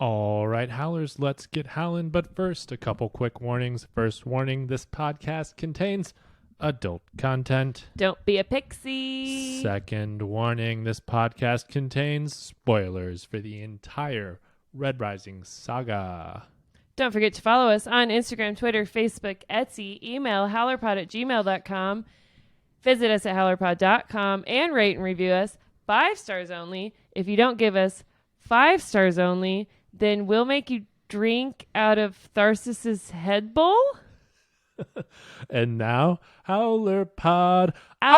All right, Howlers, let's get howling. But first, a couple quick warnings. First warning, this podcast contains adult content. Don't be a pixie. Second warning, this podcast contains spoilers for the entire Red Rising saga. Don't forget to follow us on Instagram, Twitter, Facebook, Etsy, email HowlerPod@gmail.com. Visit us at HowlerPod.com and rate and review us 5 stars only. If you don't give us 5 stars only, then we'll make you drink out of Tharsus's head bowl. And now, HowlerPod. Ow!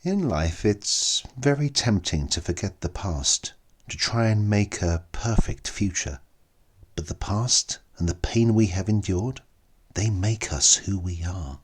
In life, it's very tempting to forget the past, to try and make a perfect future. But the past and the pain we have endured, they make us who we are.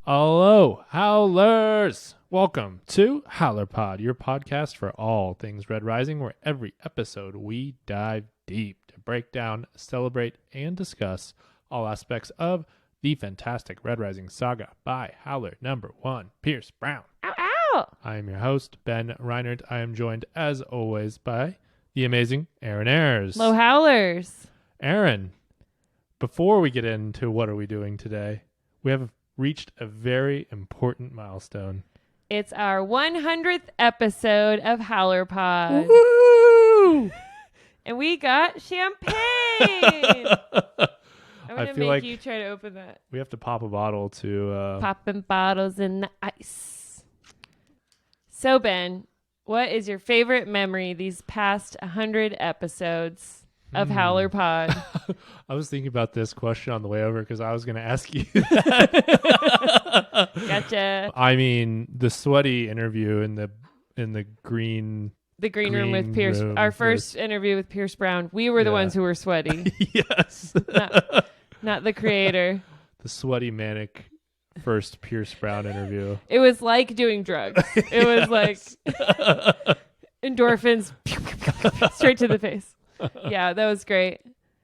Hello, Howlers! Welcome to HowlerPod, your podcast for all things Red Rising, where every episode we dive deep to break down, celebrate, and discuss all aspects of the fantastic Red Rising saga by Howler number 1, Pierce Brown. Ow, ow! I am your host, Ben Reinert. I am joined, as always, by the amazing Erin Ayers. Hello, Howlers. Erin, before we get into what are we doing today, we have reached a very important milestone. It's our 100th episode of HowlerPod. Woo! And we got champagne. I'm going to feel like you try to open that. we have to pop a bottle to... Popping bottles in the ice. So, Ben, what is your favorite memory these past 100 episodes of HowlerPod? I was thinking about this question on the way over because I was going to ask you that. Gotcha. I mean, the sweaty interview in the green... The green room with Pierce. room Our first interview with Pierce Brown. We were the ones who were sweaty. Yes. not the creator. The sweaty, manic first Pierce Brown interview. It was like doing drugs. It was like endorphins straight to the face. Yeah, that was great.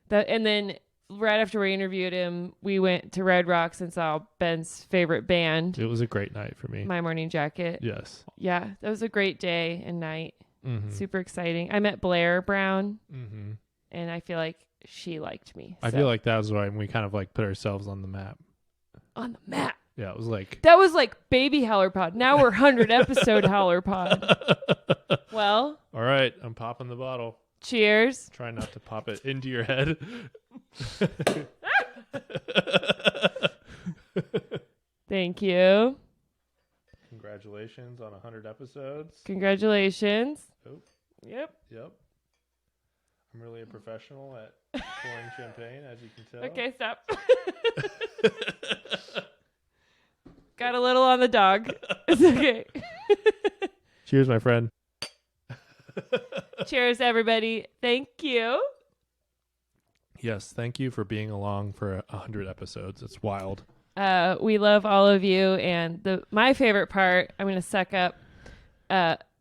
And then right after we interviewed him, we went to Red Rocks and saw Ben's favorite band. It was a great night for me. My Morning Jacket. Yes. Yeah, that was a great day and night. Mm-hmm. Super exciting. I met Blair Brown, Mm-hmm. and I feel like she liked me. I feel like that was why we kind of like put ourselves on the map. On the map. Yeah, it was like... That was like baby HowlerPod. Now we're 100 episode HowlerPod. Well. All right, I'm popping the bottle. Cheers. Try not to pop it into your head. Thank you. Congratulations on 100 episodes. Congratulations. Oh. Yep. Yep. I'm really a professional at pouring champagne, as you can tell. Okay, stop. Got a little on the dog. It's okay. Cheers, my friend. Cheers, everybody. Thank you. Yes, thank you for being along for 100 episodes. It's wild. We love all of you, and my favorite part, I'm going to suck up,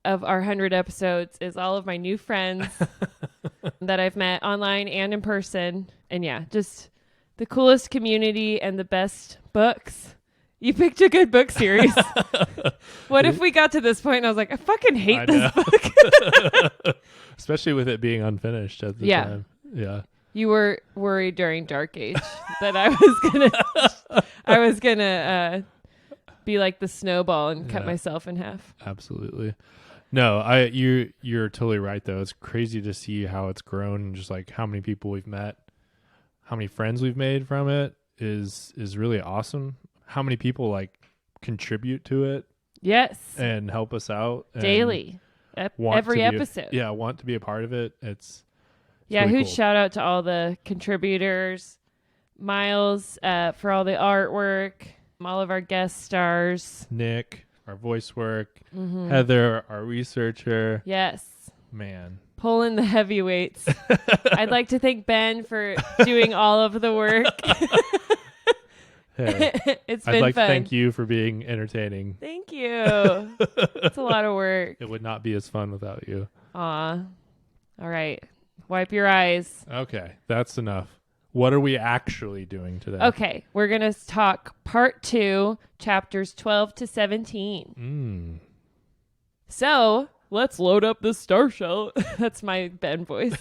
of our 100 episodes is all of my new friends that I've met online and in person. And yeah, just the coolest community and the best books. You picked a good book series. What if we got to this point and I was like, I fucking hate this book? Especially with it being unfinished at the time. Yeah. You were worried during Dark Age that I was gonna be like the snowball and cut myself in half. Absolutely. No, you're totally right though. It's crazy to see how it's grown and just like how many people we've met, how many friends we've made from it is really awesome. How many people like contribute to it. Yes. And help us out daily. Every episode. Want to be a part of it. It's yeah, really huge cool. shout out to all the contributors. Miles for all the artwork, all of our guest stars. Nick, our voice work. Mm-hmm. Heather, our researcher. Yes. Man. Pulling the heavyweights. I'd like to thank Ben for doing all of the work. Hey, it's been I'd like fun. to thank you for being entertaining. Thank you. It's a lot of work. It would not be as fun without you. Aw. All right. Wipe your eyes. Okay, that's enough. What are we actually doing today? Okay, we're going to talk part 2, chapters 12 to 17. Mm. So, let's load up the star shell. That's my Ben voice.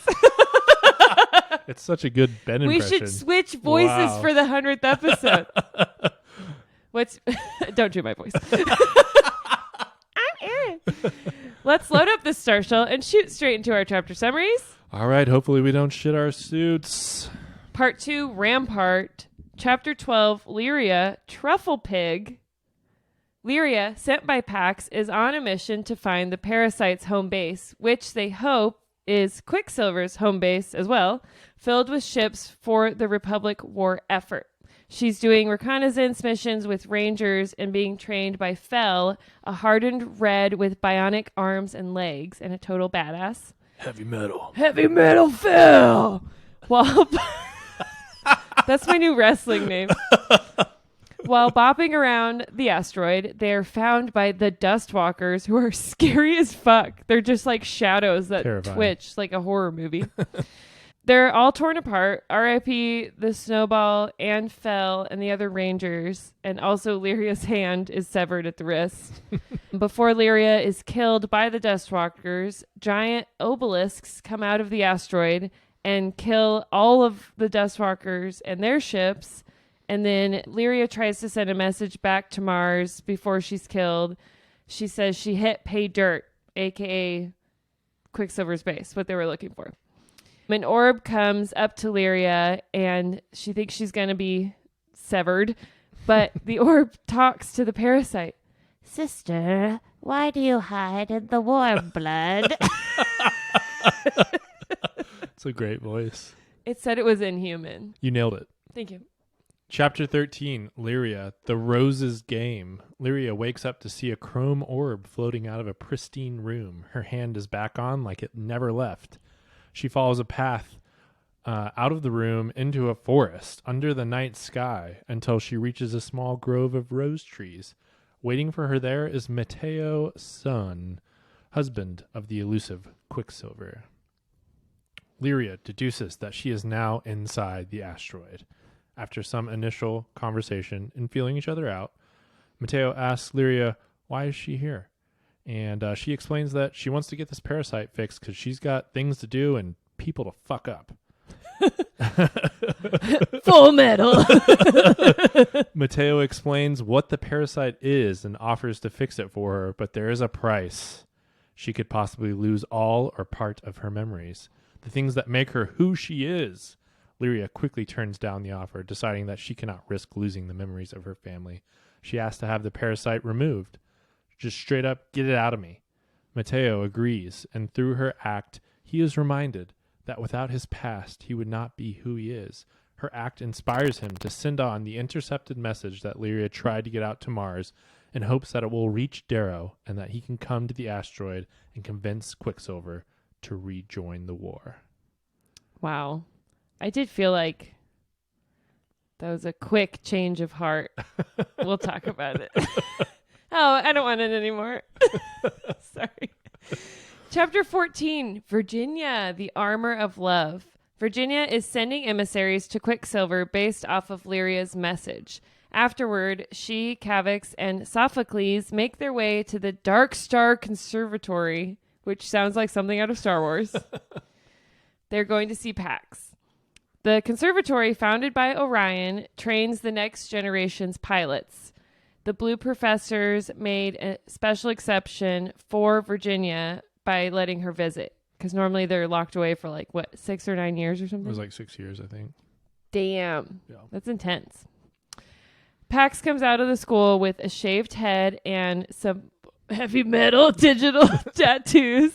It's such a good Ben We impression. should switch voices Wow. for the 100th episode. Don't do my voice. I'm Erin. Let's load up the star shell and shoot straight into our chapter summaries. All right. Hopefully we don't shit our suits. Part 2, Rampart. Chapter 12, Lyria, Truffle Pig. Lyria, sent by Pax, is on a mission to find the parasite's home base, which they hope is Quicksilver's home base as well, filled with ships for the Republic war effort. She's doing reconnaissance missions with Rangers and being trained by Fel, a hardened red with bionic arms and legs, and a total badass. Heavy metal. Heavy metal Fel! While that's my new wrestling name. While bopping around the asteroid, they're found by the Dustwalkers, who are scary as fuck. They're just like shadows that Terrifying. twitch like a horror movie. They're all torn apart. R.I.P. the Snowball and Fel and the other Rangers. And also Lyria's hand is severed at the wrist. Before Lyria is killed by the Dustwalkers, giant obelisks come out of the asteroid and kill all of the Dustwalkers and their ships. And then Lyria tries to send a message back to Mars before she's killed. She says she hit pay dirt, a.k.a. Quicksilver's base, what they were looking for. An orb comes up to Lyria, and she thinks she's going to be severed. But the orb talks to the parasite. Sister, why do you hide in the warm blood? It's a great voice. It said it was inhuman. You nailed it. Thank you. Chapter 13, Lyria, The Rose's Game. Lyria wakes up to see a chrome orb floating out of a pristine room. Her hand is back on like it never left. She follows a path out of the room into a forest under the night sky until she reaches a small grove of rose trees. Waiting for her there is Matteo Sun, husband of the elusive Quicksilver. Lyria deduces that she is now inside the asteroid. After some initial conversation and feeling each other out, Matteo asks Lyria, why is she here? And she explains that she wants to get this parasite fixed because she's got things to do and people to fuck up. Full metal. Matteo explains what the parasite is and offers to fix it for her, but there is a price. She could possibly lose all or part of her memories, the things that make her who she is. Lyria quickly turns down the offer, deciding that she cannot risk losing the memories of her family. She asks to have the parasite removed. Just straight up, get it out of me. Matteo agrees, and through her act, he is reminded that without his past, he would not be who he is. Her act inspires him to send on the intercepted message that Lyria tried to get out to Mars in hopes that it will reach Darrow and that he can come to the asteroid and convince Quicksilver to rejoin the war. Wow. I did feel like that was a quick change of heart. We'll talk about it. Oh, I don't want it anymore. Sorry. Chapter 14, Virginia, the Armor of Love. Virginia is sending emissaries to Quicksilver based off of Lyria's message. Afterward, she, Cavix, and Sophocles make their way to the Dark Star Conservatory, which sounds like something out of Star Wars. They're going to see Pax. The conservatory, founded by Orion, trains the next generation's pilots. The Blue Professors made a special exception for Virginia by letting her visit, because normally they're locked away for 6 or 9 years or something? It was like 6 years, I think. Damn. Yeah. That's intense. Pax comes out of the school with a shaved head and some heavy metal digital tattoos.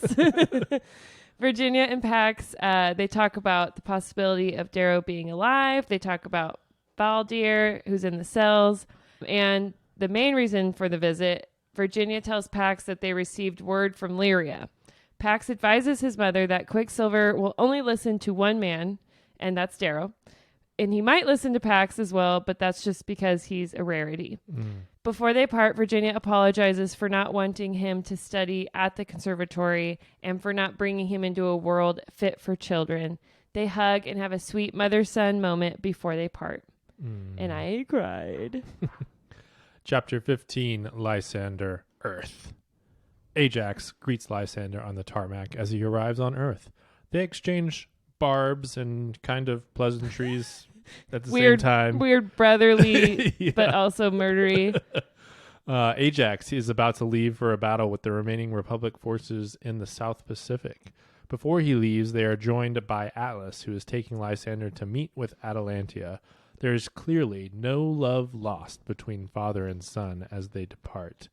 Virginia and Pax, they talk about the possibility of Darrow being alive. They talk about Valdir, who's in the cells. And the main reason for the visit, Virginia tells Pax that they received word from Lyria. Pax advises his mother that Quicksilver will only listen to one man, and that's Darrow. And he might listen to Pax as well, but that's just because he's a rarity. Before they part, Virginia apologizes for not wanting him to study at the conservatory and for not bringing him into a world fit for children. They hug and have a sweet mother-son moment before they part. And I cried. Chapter 15, Lysander, Earth. Ajax greets Lysander on the tarmac as he arrives on Earth. They exchange barbs and kind of pleasantries at the same time. Weird brotherly, Yeah. but also murdery. Ajax is about to leave for a battle with the remaining Republic forces in the South Pacific. Before he leaves, they are joined by Atlas, who is taking Lysander to meet with Atalantia. There is clearly no love lost between father and son as they depart.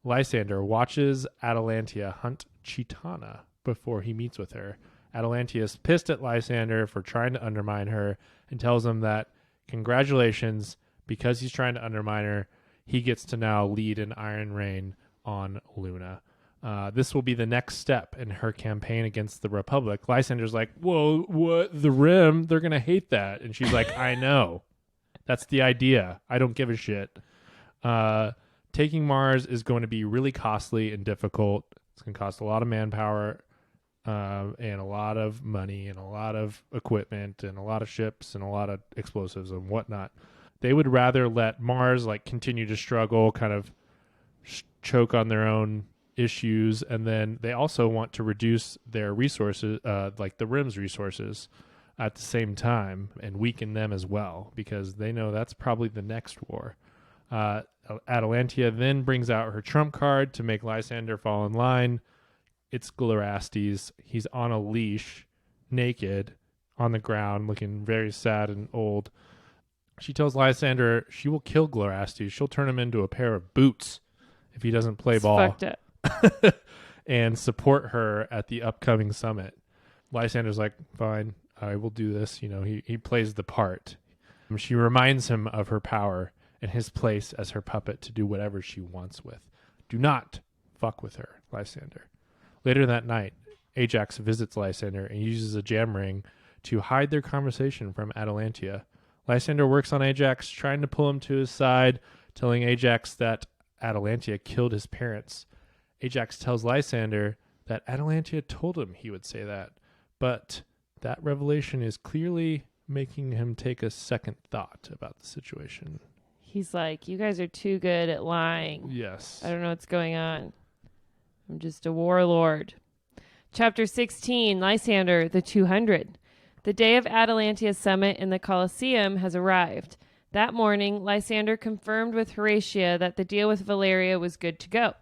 Lysander watches Atalantia hunt Chitana before he meets with her. Atalantia is pissed at Lysander for trying to undermine her and tells him that, congratulations, because he's trying to undermine her, he gets to now lead an Iron Reign on Luna. This will be the next step in her campaign against the Republic. Lysander's like, whoa, what? The Rim? They're going to hate that. And she's like, I know. That's the idea. I don't give a shit. Taking Mars is going to be really costly and difficult. It's going to cost a lot of manpower and a lot of money and a lot of equipment and a lot of ships and a lot of explosives and whatnot. They would rather let Mars continue to struggle, kind of choke on their own issues, and then they also want to reduce their resources, like the Rim's resources, at the same time and weaken them as well, because they know that's probably the next war. Atalantia then brings out her trump card to make Lysander fall in line. It's Glorastes. He's on a leash, naked, on the ground, looking very sad and old. She tells Lysander she will kill Glorastes. She'll turn him into a pair of boots if he doesn't play ball. Fucked up. And support her at the upcoming summit. Lysander's like, fine, I will do this. He plays the part. She reminds him of her power and his place as her puppet to do whatever she wants with. Do not fuck with her, Lysander. Later that night, Ajax visits Lysander and uses a jam ring to hide their conversation from Atalantia. Lysander works on Ajax, trying to pull him to his side, telling Ajax that Atalantia killed his parents. Ajax tells Lysander that Atalantia told him he would say that, but that revelation is clearly making him take a second thought about the situation. He's like, you guys are too good at lying. Yes. I don't know what's going on. I'm just a warlord. Chapter 16, Lysander, the 200. The day of Atalantia's summit in the Colosseum has arrived. That morning, Lysander confirmed with Horatia that the deal with Valeria was good to go.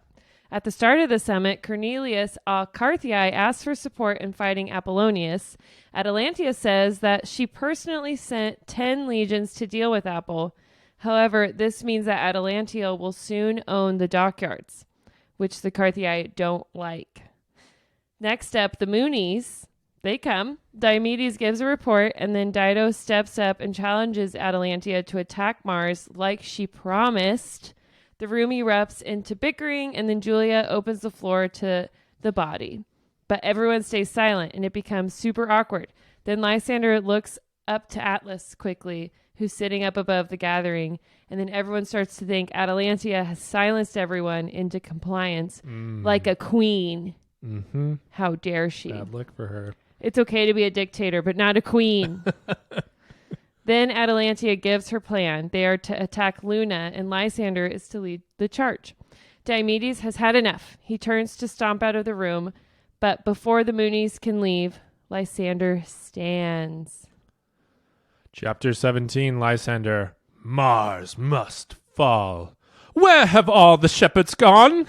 At the start of the summit, Cornelius Carthii asked for support in fighting Apollonius. Atalantia says that she personally sent 10 legions to deal with Apple. However, this means that Atalantia will soon own the dockyards, which the Carthii don't like. Next up, the Moonies. They come. Diomedes gives a report, and then Dido steps up and challenges Atalantia to attack Mars like she promised. The room erupts into bickering, and then Julia opens the floor to the body. But everyone stays silent, and it becomes super awkward. Then Lysander looks up to Atlas quickly, who's sitting up above the gathering, and then everyone starts to think Atalantia has silenced everyone into compliance like a queen. Mm-hmm. How dare she? Bad luck for her. It's okay to be a dictator, but not a queen. Then Atalantia gives her plan. They are to attack Luna, and Lysander is to lead the charge. Diomedes has had enough. He turns to stomp out of the room, but before the Moonies can leave, Lysander stands. Chapter 17, Lysander. Mars must fall. Where have all the shepherds gone?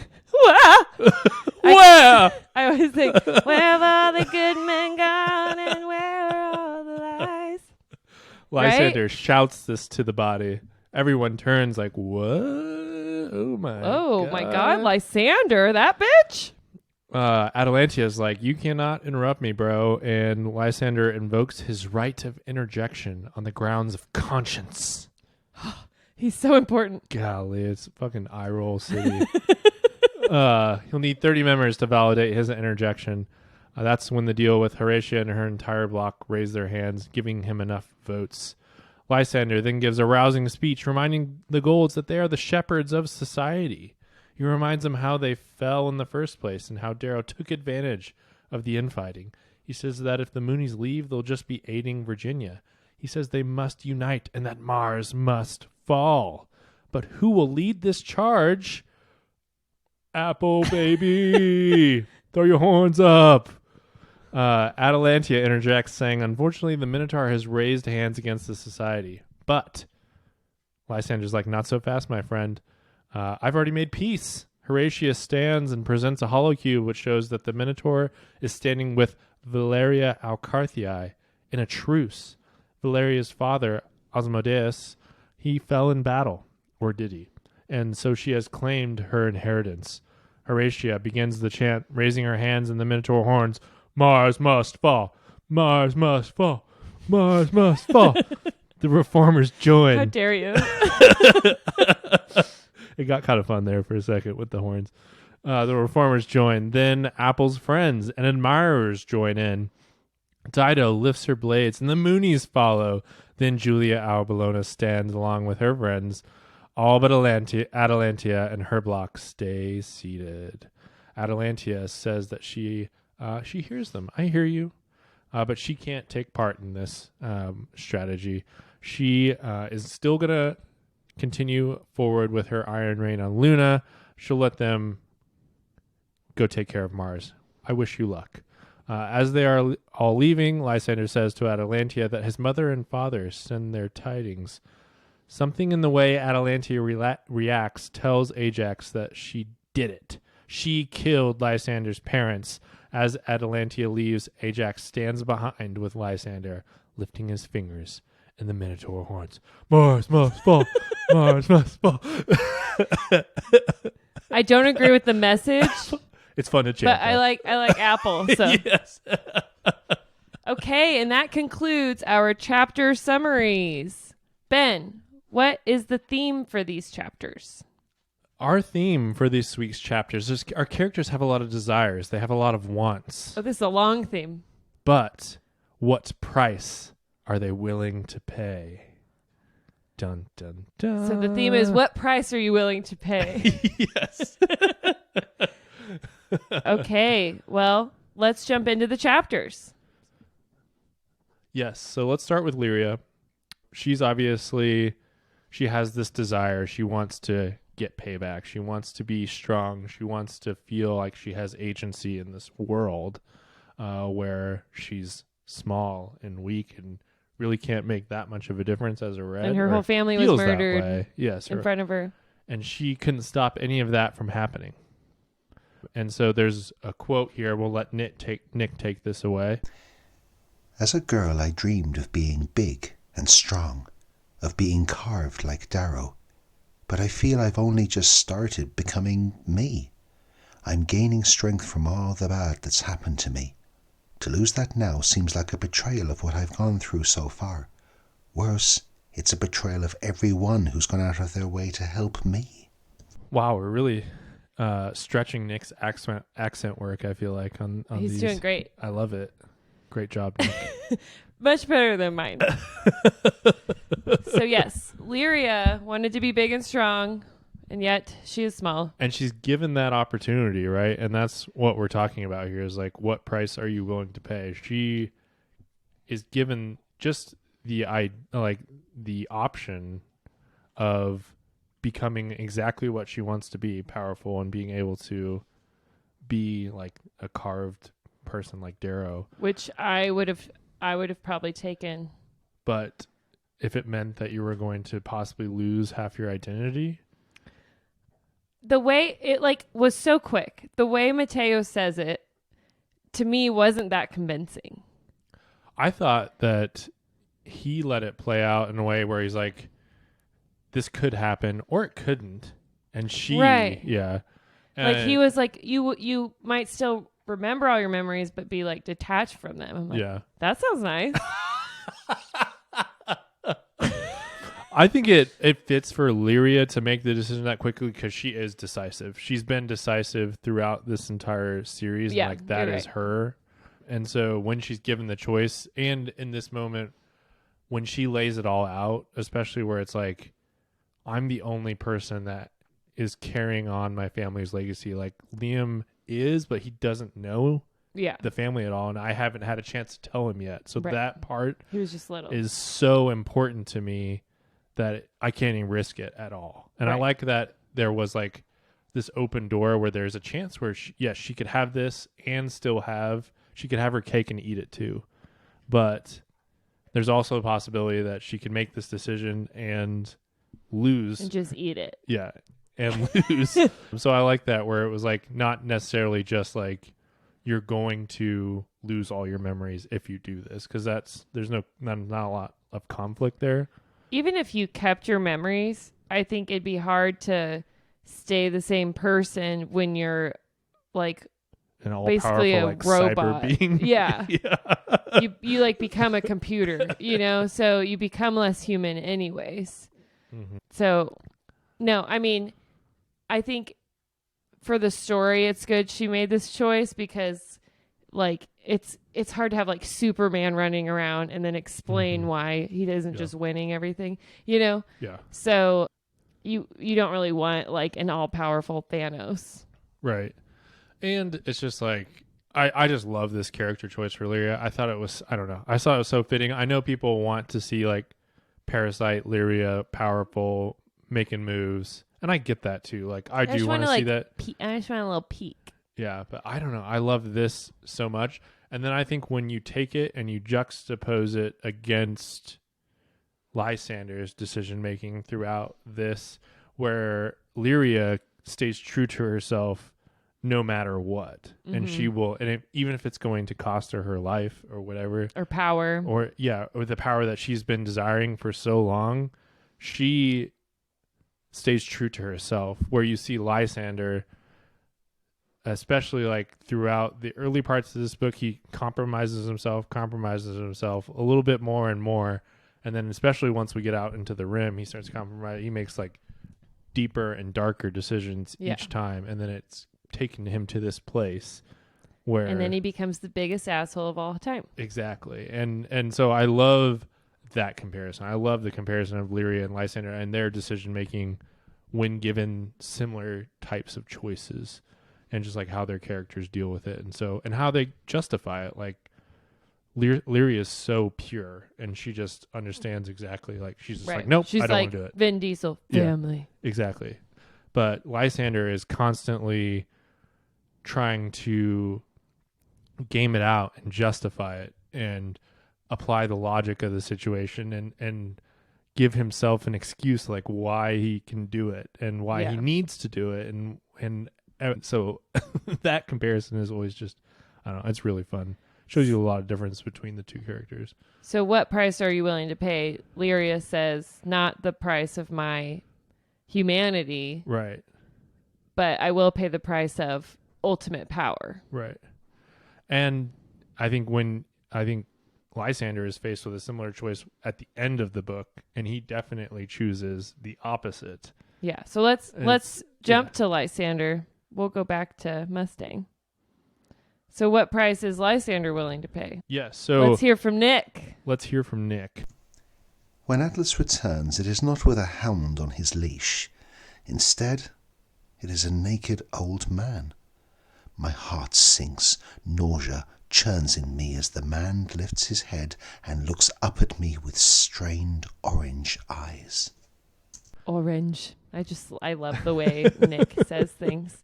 Where? I always think, where have all the good men gone, and where are all the lies? Lysander shouts this to the body. Everyone turns like, what? Oh my God, Lysander, that bitch? Atalantia is like, you cannot interrupt me, bro. And Lysander invokes his right of interjection on the grounds of conscience. He's so important. Golly, it's fucking eye roll city. He'll need 30 members to validate his interjection. That's when the deal with Horatia and her entire block raise their hands, giving him enough votes. Lysander then gives a rousing speech reminding the Golds that they are the shepherds of society. He reminds them how they fell in the first place and how Darrow took advantage of the infighting. He says that if the Moonies leave, they'll just be aiding Virginia. He says they must unite and that Mars must fall. But who will lead this charge? Apple baby, throw your horns up. Atalantia interjects, saying, "Unfortunately, the Minotaur has raised hands against the society." But Lysander's like, "Not so fast, my friend. I've already made peace." Horatio stands and presents a holocube, which shows that the Minotaur is standing with Valeria Alcarthii in a truce. Valeria's father, Osmodeus, he fell in battle, or did he? And so she has claimed her inheritance. Horatia begins the chant, raising her hands and the Minotaur horns. Mars must fall. Mars must fall. Mars must fall. The reformers join. How dare you? It got kind of fun there for a second with the horns. The reformers join. Then Apple's friends and admirers join in. Dido lifts her blades, and the Moonies follow. Then Julia Albalona stands along with her friends. All but Atalantia and her block stay seated. Atalantia says that she hears them. I hear you. But she can't take part in this strategy. She is still going to continue forward with her Iron Rain on Luna. She'll let them go take care of Mars. I wish you luck. As they are all leaving, Lysander says to Atalantia that his mother and father send their tidings. Something in the way Atalantia reacts tells Ajax that she did it. She killed Lysander's parents. As Atalantia leaves, Ajax stands behind with Lysander, lifting his fingers and the Minotaur horns. Mars must fall. Mars must fall. I don't agree with the message. It's fun to chant. But I like Apple. So yes. Okay, and that concludes our chapter summaries. Ben, what is the theme for these chapters? Our theme for this week's chapters is our characters have a lot of desires. They have a lot of wants. Oh, this is a long theme. But what price are they willing to pay? Dun, dun, dun. So the theme is, what price are you willing to pay? Yes. Okay, well, let's jump into the chapters. Yes, so let's start with Lyria. She has this desire. She wants to get payback. She wants to be strong. She wants to feel like she has agency in this world where she's small and weak and really can't make that much of a difference as a red. And her whole family was murdered in front of her. And she couldn't stop any of that from happening. And so there's a quote here. We'll let Nick take this away. As a girl, I dreamed of being big and strong, of being carved like Darrow. But I feel I've only just started becoming me. I'm gaining strength from all the bad that's happened to me. To lose that now seems like a betrayal of what I've gone through so far. Worse, it's a betrayal of everyone who's gone out of their way to help me. Wow, we're really stretching Nick's accent work, I feel like, on He's these. doing great. I love it. Great job, Nick. Much better than mine. So yes, Lyria wanted to be big and strong, and yet she is small. And she's given that opportunity, right? And that's what we're talking about here is like, what price are you willing to pay? She is given just the option of becoming exactly what she wants to be, powerful, and being able to be like a carved person like Darrow. Which I would have probably taken. But if it meant that you were going to possibly lose half your identity, the way it was so quick. The way Mateo says it to me wasn't that convincing. I thought that he let it play out in a way where he's like, this could happen or it couldn't. And she, right. Yeah. Like he was like, you might still remember all your memories, but be like detached from them. I'm like, yeah. That sounds nice. I think it fits for Lyria to make the decision that quickly because she is decisive. She's been decisive throughout this entire series. Yeah, and that is right. her. And so when she's given the choice, and in this moment, when she lays it all out, especially where it's like, I'm the only person that is carrying on my family's legacy. Like Liam is, but he doesn't know the family at all. And I haven't had a chance to tell him yet. So that part he was just little. Is so important to me that I can't even risk it at all. And I like that there was like this open door where there's a chance where she could have this and still she could have her cake and eat it too. But there's also a possibility that she could make this decision and lose. And just eat it. Yeah. And lose. So I like that, where it was like not necessarily just like you're going to lose all your memories if you do this, because there's not a lot of conflict there. Even if you kept your memories, I think it'd be hard to stay the same person when you're like An all basically a powerful, like, robot. cyber being. Yeah. Yeah. You like become a computer, so you become less human anyways. Mm-hmm. So no, I mean, I think for the story it's good she made this choice, because like it's hard to have like Superman running around and then explain why he isn't just winning everything, Yeah. So you don't really want like an all-powerful Thanos. Right. And it's just like, I just love this character choice for Lyria. I thought it was, I don't know, I thought it was so fitting. I know people want to see like Parasite, Lyria, powerful, making moves. And I get that too. Like, I do want to see that. I just want a little peek. Yeah, but I don't know. I love this so much. And then I think when you take it and you juxtapose it against Lysander's decision-making throughout this, where Lyria stays true to herself no matter what. And she will, even if it's going to cost her life or whatever. Or power. Or the power that she's been desiring for so long, she stays true to herself. Where you see Lysander, especially like throughout the early parts of this book, he compromises himself a little bit more and more. And then especially once we get out into the Rim, he starts compromising. He makes like deeper and darker decisions each time. And then it's taken him to this place where... And then he becomes the biggest asshole of all time. Exactly. And so I love that comparison. I love the comparison of Lyria and Lysander and their decision making when given similar types of choices, and just like how their characters deal with it, and how they justify it. Like Lyria is so pure, and she just understands exactly. Like she's just like, nope, she's I don't like want to do it. Vin Diesel family. Yeah, exactly. But Lysander is constantly trying to game it out and justify it and apply the logic of the situation and give himself an excuse like why he can do it and why he needs to do it. And so that comparison is always just, I don't know, it's really fun. Shows you a lot of difference between the two characters. So what price are you willing to pay? Lyria says, not the price of my humanity. Right. But I will pay the price of ultimate power. Right. And I think Lysander is faced with a similar choice at the end of the book, and he definitely chooses the opposite. Yeah. So let's jump to Lysander. We'll go back to Mustang. So what price is Lysander willing to pay? Yes. So let's hear from Nick. When Atlas returns, it is not with a hound on his leash. Instead, it is a naked old man. My heart sinks. Nausea churns in me as the man lifts his head and looks up at me with strained orange eyes. Orange. I love the way Nick says things.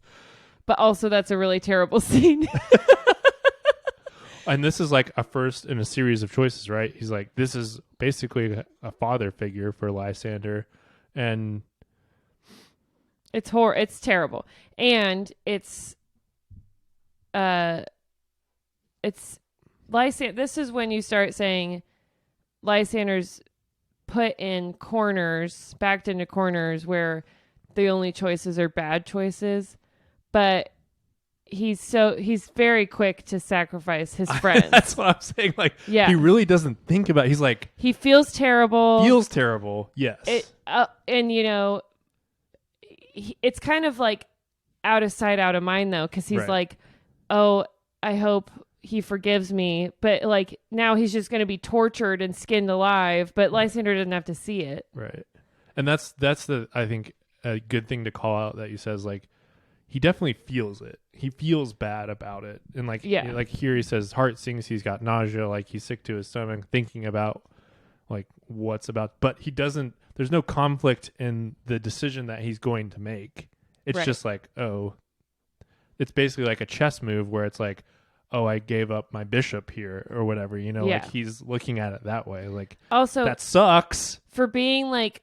But also that's a really terrible scene. And this is like a first in a series of choices, right? He's like, this is basically a father figure for Lysander. And it's terrible. And it's Lysander. This is when you start saying Lysander's backed into corners where the only choices are bad choices. But he's very quick to sacrifice his friends. That's what I'm saying. Like, he really doesn't think about it. He's like, he feels terrible. Yes. And it's kind of like out of sight, out of mind though. 'Cause he's like, oh, I hope he forgives me. But like now he's just going to be tortured and skinned alive. But Lysander doesn't have to see it. Right. And that's I think a good thing to call out that you says like, he definitely feels it. He feels bad about it. And like here he says heart sinks, he's got nausea, like he's sick to his stomach thinking about like what's about, but he doesn't, there's no conflict in the decision that he's going to make. It's Right. just like, oh, it's basically like a chess move where it's like, oh, I gave up my bishop here or whatever, you know, Yeah. like he's looking at it that way. Like, Also, that sucks. for being like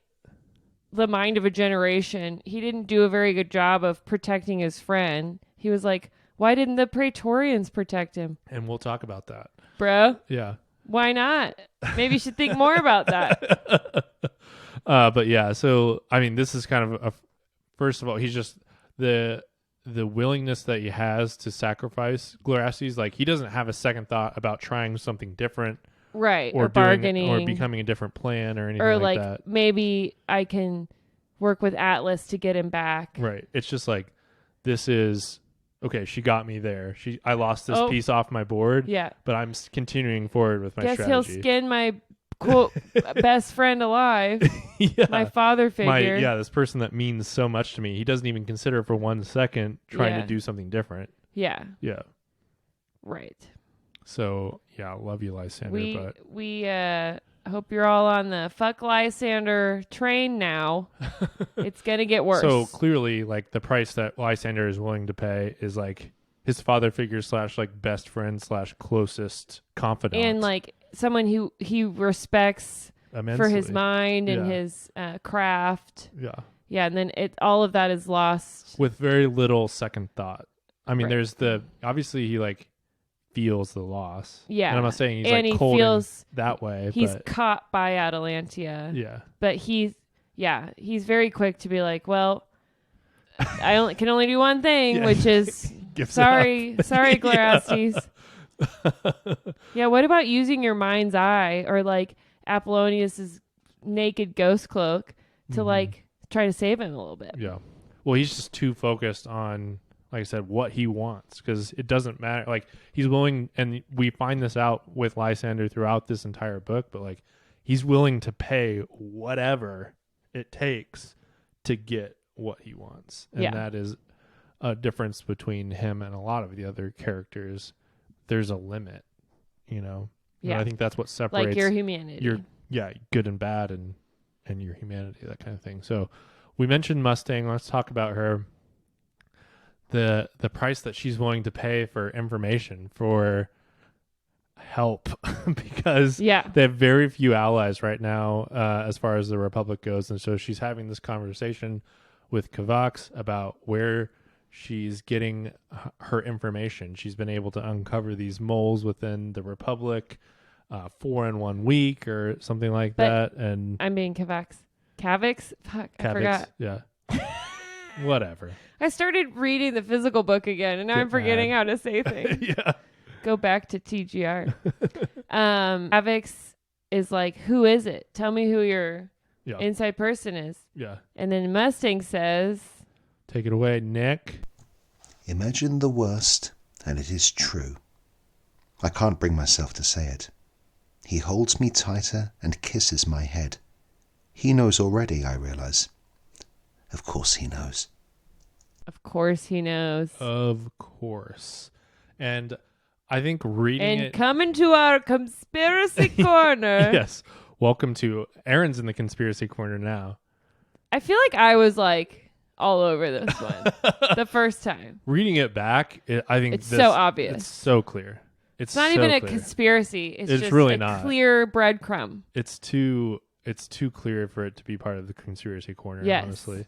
the mind of a generation, he didn't do a very good job of protecting his friend. He was like, why didn't the Praetorians protect him? And we'll talk about that. Bro, Yeah. why not? Maybe you should think more about that. But yeah, so I mean, this is kind of first of all, he's just the willingness that he has to sacrifice Glorastes. Like, he doesn't have a second thought about trying something different, Right. or bargaining. or becoming a different plan or anything Or like like that. maybe I can work with Atlas to get him back. Right. It's just like, this is okay. She got me there. I lost this piece off my board. Yeah. But I'm continuing forward with my Guess strategy. he'll skin my quote best friend alive. Yeah. My father figure. This person that means so much to me. He doesn't even consider for 1 second trying Yeah. to do something different. Yeah. Yeah. Right. So yeah, I love you, Lysander. We hope you're all on the fuck Lysander train now. It's gonna get worse. So clearly, like, the price that Lysander is willing to pay is like his father figure / like best friend / closest confidant, and like someone who he respects immensely. for his mind and Yeah. his craft. Yeah. Yeah, and then all of that is lost. With very little second thought. I mean, Right. there's obviously he like feels the loss. Yeah. And I'm not saying he's And like he cold feels that way. He's but caught by Atalantia. yeah. But he's very quick to be like, well, I can only do one thing, Yeah. which is Gives sorry, up. Glorastes. Yeah, what about using your mind's eye or like Apollonius's naked ghost cloak to Mhm. like try to save him a little bit? Yeah. Well, he's just too focused on, like I said, what he wants, because it doesn't matter. Like, he's willing, and we find this out with Lysander throughout this entire book, but like, he's willing to pay whatever it takes to get what he wants. And Yeah. that is a difference between him and a lot of the other characters. There's a limit, you know? And Yeah. I think that's what separates Like your humanity. good and bad and your humanity, that kind of thing. So we mentioned Mustang. Let's talk about her. The price that she's willing to pay for information, for help, because Yeah. they have very few allies right now as far as the Republic goes. And so she's having this conversation with Kavax about where she's getting her information. She's been able to uncover these moles within the Republic, 4 in 1 week or something like But that. And I'm being Kavax. Fuck, I Kavix, forgot. yeah. Whatever. I started reading the physical book again, and now Get I'm forgetting mad. how to say things. Yeah. Go back to TGR. Kavix is like, who is it? Tell me who your Yeah. inside person is. Yeah. And then Mustang says, Take it away, Nick. Imagine the worst, and it is true. I can't bring myself to say it. He holds me tighter and kisses my head. He knows already, I realize. Of course he knows. of course he knows. Of course. And I think reading And it. coming to our conspiracy corner. Yes. Welcome to Erin's in the conspiracy corner now. I feel like I was like all over this one the first time. Reading it back, I think It's so obvious. It's so clear. It's not so even a clear. conspiracy. It's just really a not. clear breadcrumb. It's too clear for it to be part of the conspiracy corner, Yes. honestly.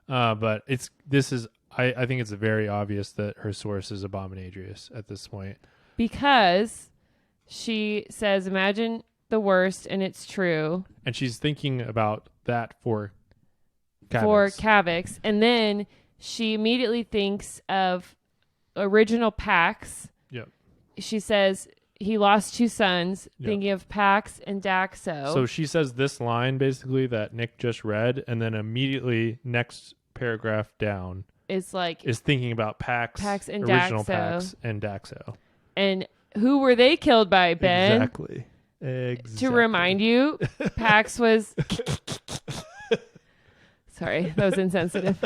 But I think it's very obvious that her source is Abominadrius at this point. Because she says, imagine the worst, and it's true And she's thinking about that for for Kavix. Kavix. And then she immediately thinks of original Pax. Yep. She says he lost 2 sons, Yep. thinking of Pax and Daxo. So she says this line basically that Nick just read, and then immediately next paragraph down is like, is thinking about Pax and original Daxo. Pax and Daxo. and who were they killed by, Ben? Exactly. To remind you, Pax was... Sorry, that was insensitive.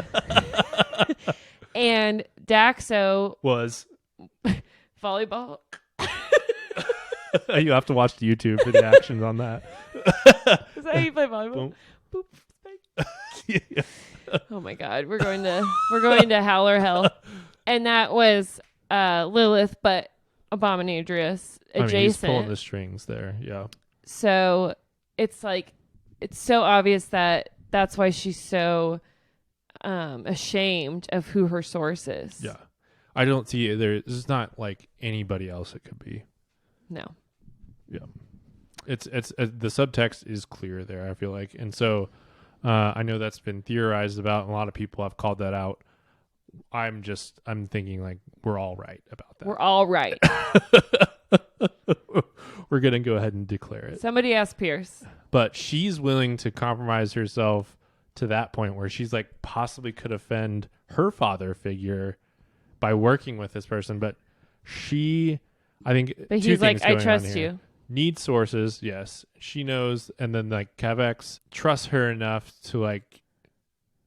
And Daxo, was volleyball. you have to watch the YouTube for the actions on that. Is that how you play volleyball? Boom. Boop. Yeah. Oh my God, we're going to Howler hell, and that was Lilith, but Abominadrius adjacent. I mean, he's pulling the strings there. Yeah. So it's like it's so obvious that that's why she's so ashamed of who her source is. Yeah. I don't see there's not like anybody else it could be. No. Yeah. It's the subtext is clear there, I feel like. And so I know that's been theorized about, and a lot of people have called that out. I'm thinking like we're all right about that. We're all right. We're going to go ahead and declare it. Somebody ask Pierce. But she's willing to compromise herself to that point where she's like possibly could offend her father figure by working with this person. But I think But two he's like, things I going on trust here. you. Needs sources, yes. She knows, and then like Kavex trusts her enough to like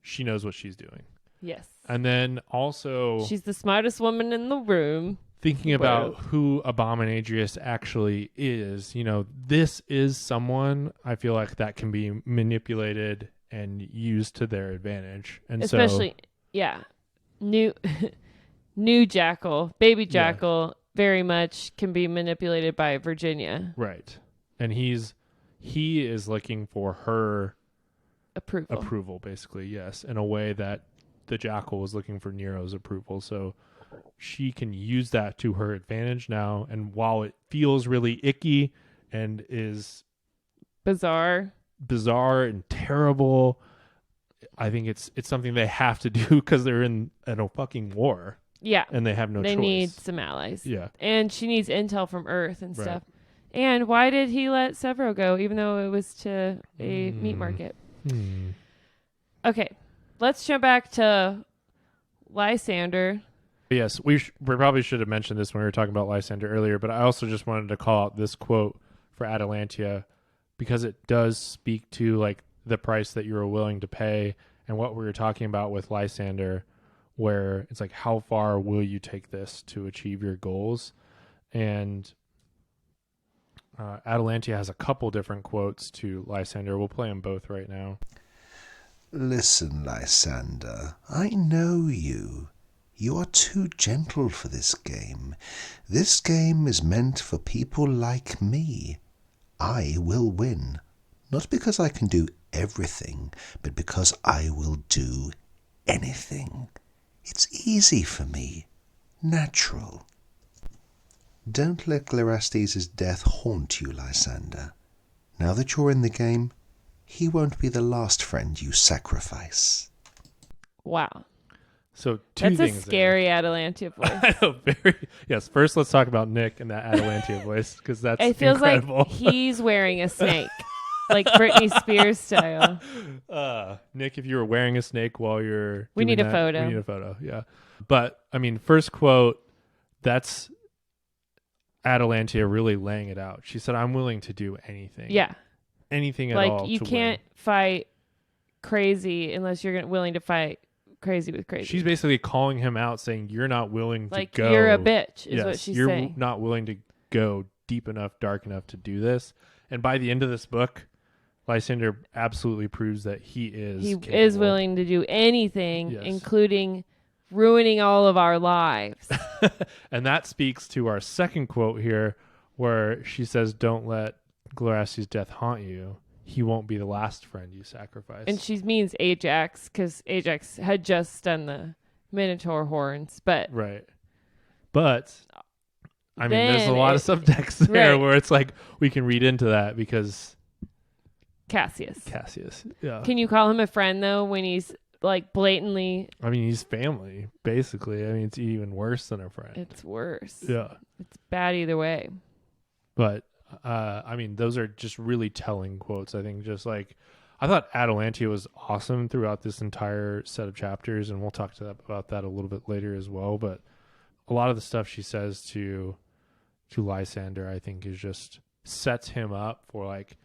she knows what she's doing. Yes. And then also She's the smartest woman in the room. thinking about who Abominadrius actually is. This is someone I feel like that can be manipulated and used to their advantage. And especially new Jackal, baby Jackal, very much can be manipulated by Virginia. Right. And he is looking for her approval, basically, yes, in a way that the Jackal was looking for Nero's approval. So she can use that to her advantage now. And while it feels really icky and is bizarre and terrible, I think it's something they have to do because they're in a fucking war. Yeah. And they have no choice. They need some allies. Yeah. And she needs intel from Earth and Right. stuff. And why did he let Severo go, even though it was to a meat market? Okay. Let's jump back to Lysander. Yes, we probably should have mentioned this when we were talking about Lysander earlier, but I also just wanted to call out this quote for Atalantia because it does speak to like the price that you were willing to pay and what we were talking about with Lysander, where it's like, how far will you take this to achieve your goals? And Atalantia has a couple different quotes to Lysander. We'll play them both right now. Listen, Lysander, I know you. You are too gentle for this game. This game is meant for people like me. I will win. Not because I can do everything, but because I will do anything. It's easy for me. Natural. Don't let Glarastes' death haunt you, Lysander. Now that you're in the game, he won't be the last friend you sacrifice. Wow. So two That's things. a scary Atalantia voice. I know, yes. First, let's talk about Nick and that Atalantia voice because that's it feels incredible. like he's wearing a snake, like Britney Spears style. Nick, if you were wearing a snake while you're We doing need a that, photo. We need a photo, yeah. But I mean, first quote, that's Atalantia really laying it out. She said, "I'm willing to do anything." Yeah. Anything at like all. You to can't win. fight crazy unless you're willing to fight crazy with crazy. She's basically calling him out, saying, "You're not willing like, to go. You're a bitch," is yes, what she's you're saying. not willing to go deep enough, dark enough to do this." And by the end of this book, Lysander absolutely proves that he is. He capable. is willing to do anything, Yes. including ruining all of our lives. And that speaks to our second quote here, where she says, "Don't let Glarastes' death haunt you. He won't be the last friend you sacrifice." And she means Ajax, because Ajax had just done the Minotaur horns. But right. But I mean, then there's a lot of subtext there right. where it's like we can read into that because Cassius. Yeah. Can you call him a friend, though, when he's like blatantly... I mean, he's family, basically. I mean, it's even worse than a friend. It's worse. Yeah. It's bad either way. But, I mean, those are just really telling quotes. I think just like, I thought Atalantia was awesome throughout this entire set of chapters, and we'll talk about that a little bit later as well. But a lot of the stuff she says to Lysander, I think, is just sets him up for like,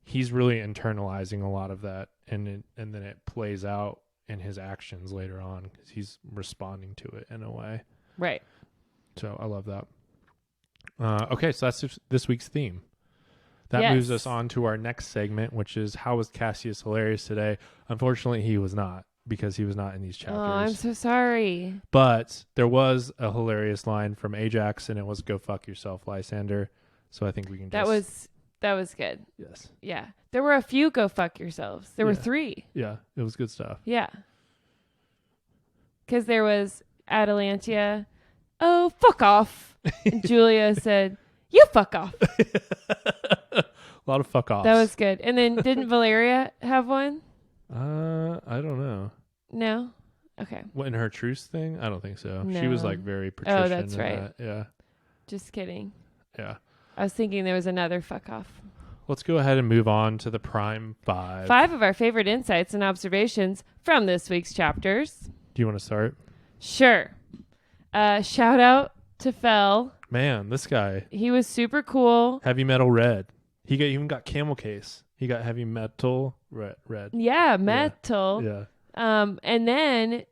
he's really internalizing a lot of that, and then it plays out in his actions later on because he's responding to it in a way. Right. So I love that. Okay, so that's just this week's theme. That moves us on to our next segment, which is how was Cassius hilarious today? Unfortunately, he was not, because he was not in these chapters. Oh, I'm so sorry. But there was a hilarious line from Ajax, and it was "Go fuck yourself, Lysander." So I think we can. That was good. Yes. Yeah, there were a few "Go fuck yourselves." There were 3. Yeah, it was good stuff. Yeah, because there was Atalantia. Oh, fuck off! And Julia said, "You fuck off." A lot of fuck offs. That was good. And then didn't Valeria have one? I don't know. No? Okay. What, in her truce thing? I don't think so. No. She was like very patrician. Oh, that's right. That. Yeah. Just kidding. Yeah. I was thinking there was another fuck off. Let's go ahead and move on to the Prime 5. 5 of our favorite insights and observations from this week's chapters. Do you want to start? Sure. Shout out to Fel. Man, this guy. He was super cool. Heavy metal red. He even got camel case. He got heavy metal red. Yeah, metal. Yeah. And then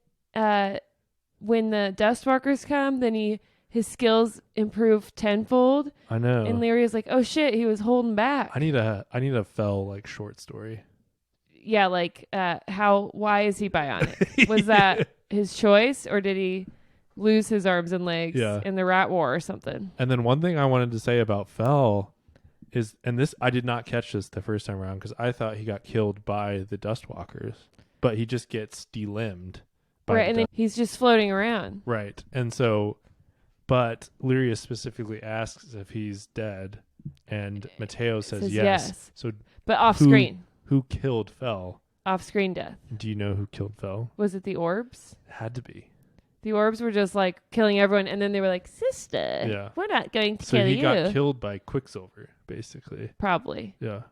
when the Dustwalkers come, then his skills improve tenfold. I know. And Lyria's like, oh shit, he was holding back. I need a Fel like short story. Yeah, like why is he bionic? Was that his choice, or did he lose his arms and legs in the rat war or something? And then one thing I wanted to say about Fel is, and this, I did not catch this the first time around because I thought he got killed by the Dustwalkers, but he just gets delimbed. Right, and then he's just floating around. Right. And so, but Lyria specifically asks if he's dead, and Mateo says yes. So, but off screen. Who killed Fel? Off screen death. Do you know who killed Fel? Was it the orbs? It had to be. The orbs were just like killing everyone, and then they were like, sister, we're not going to kill you. So he got killed by Quicksilver, basically. Probably. Yeah.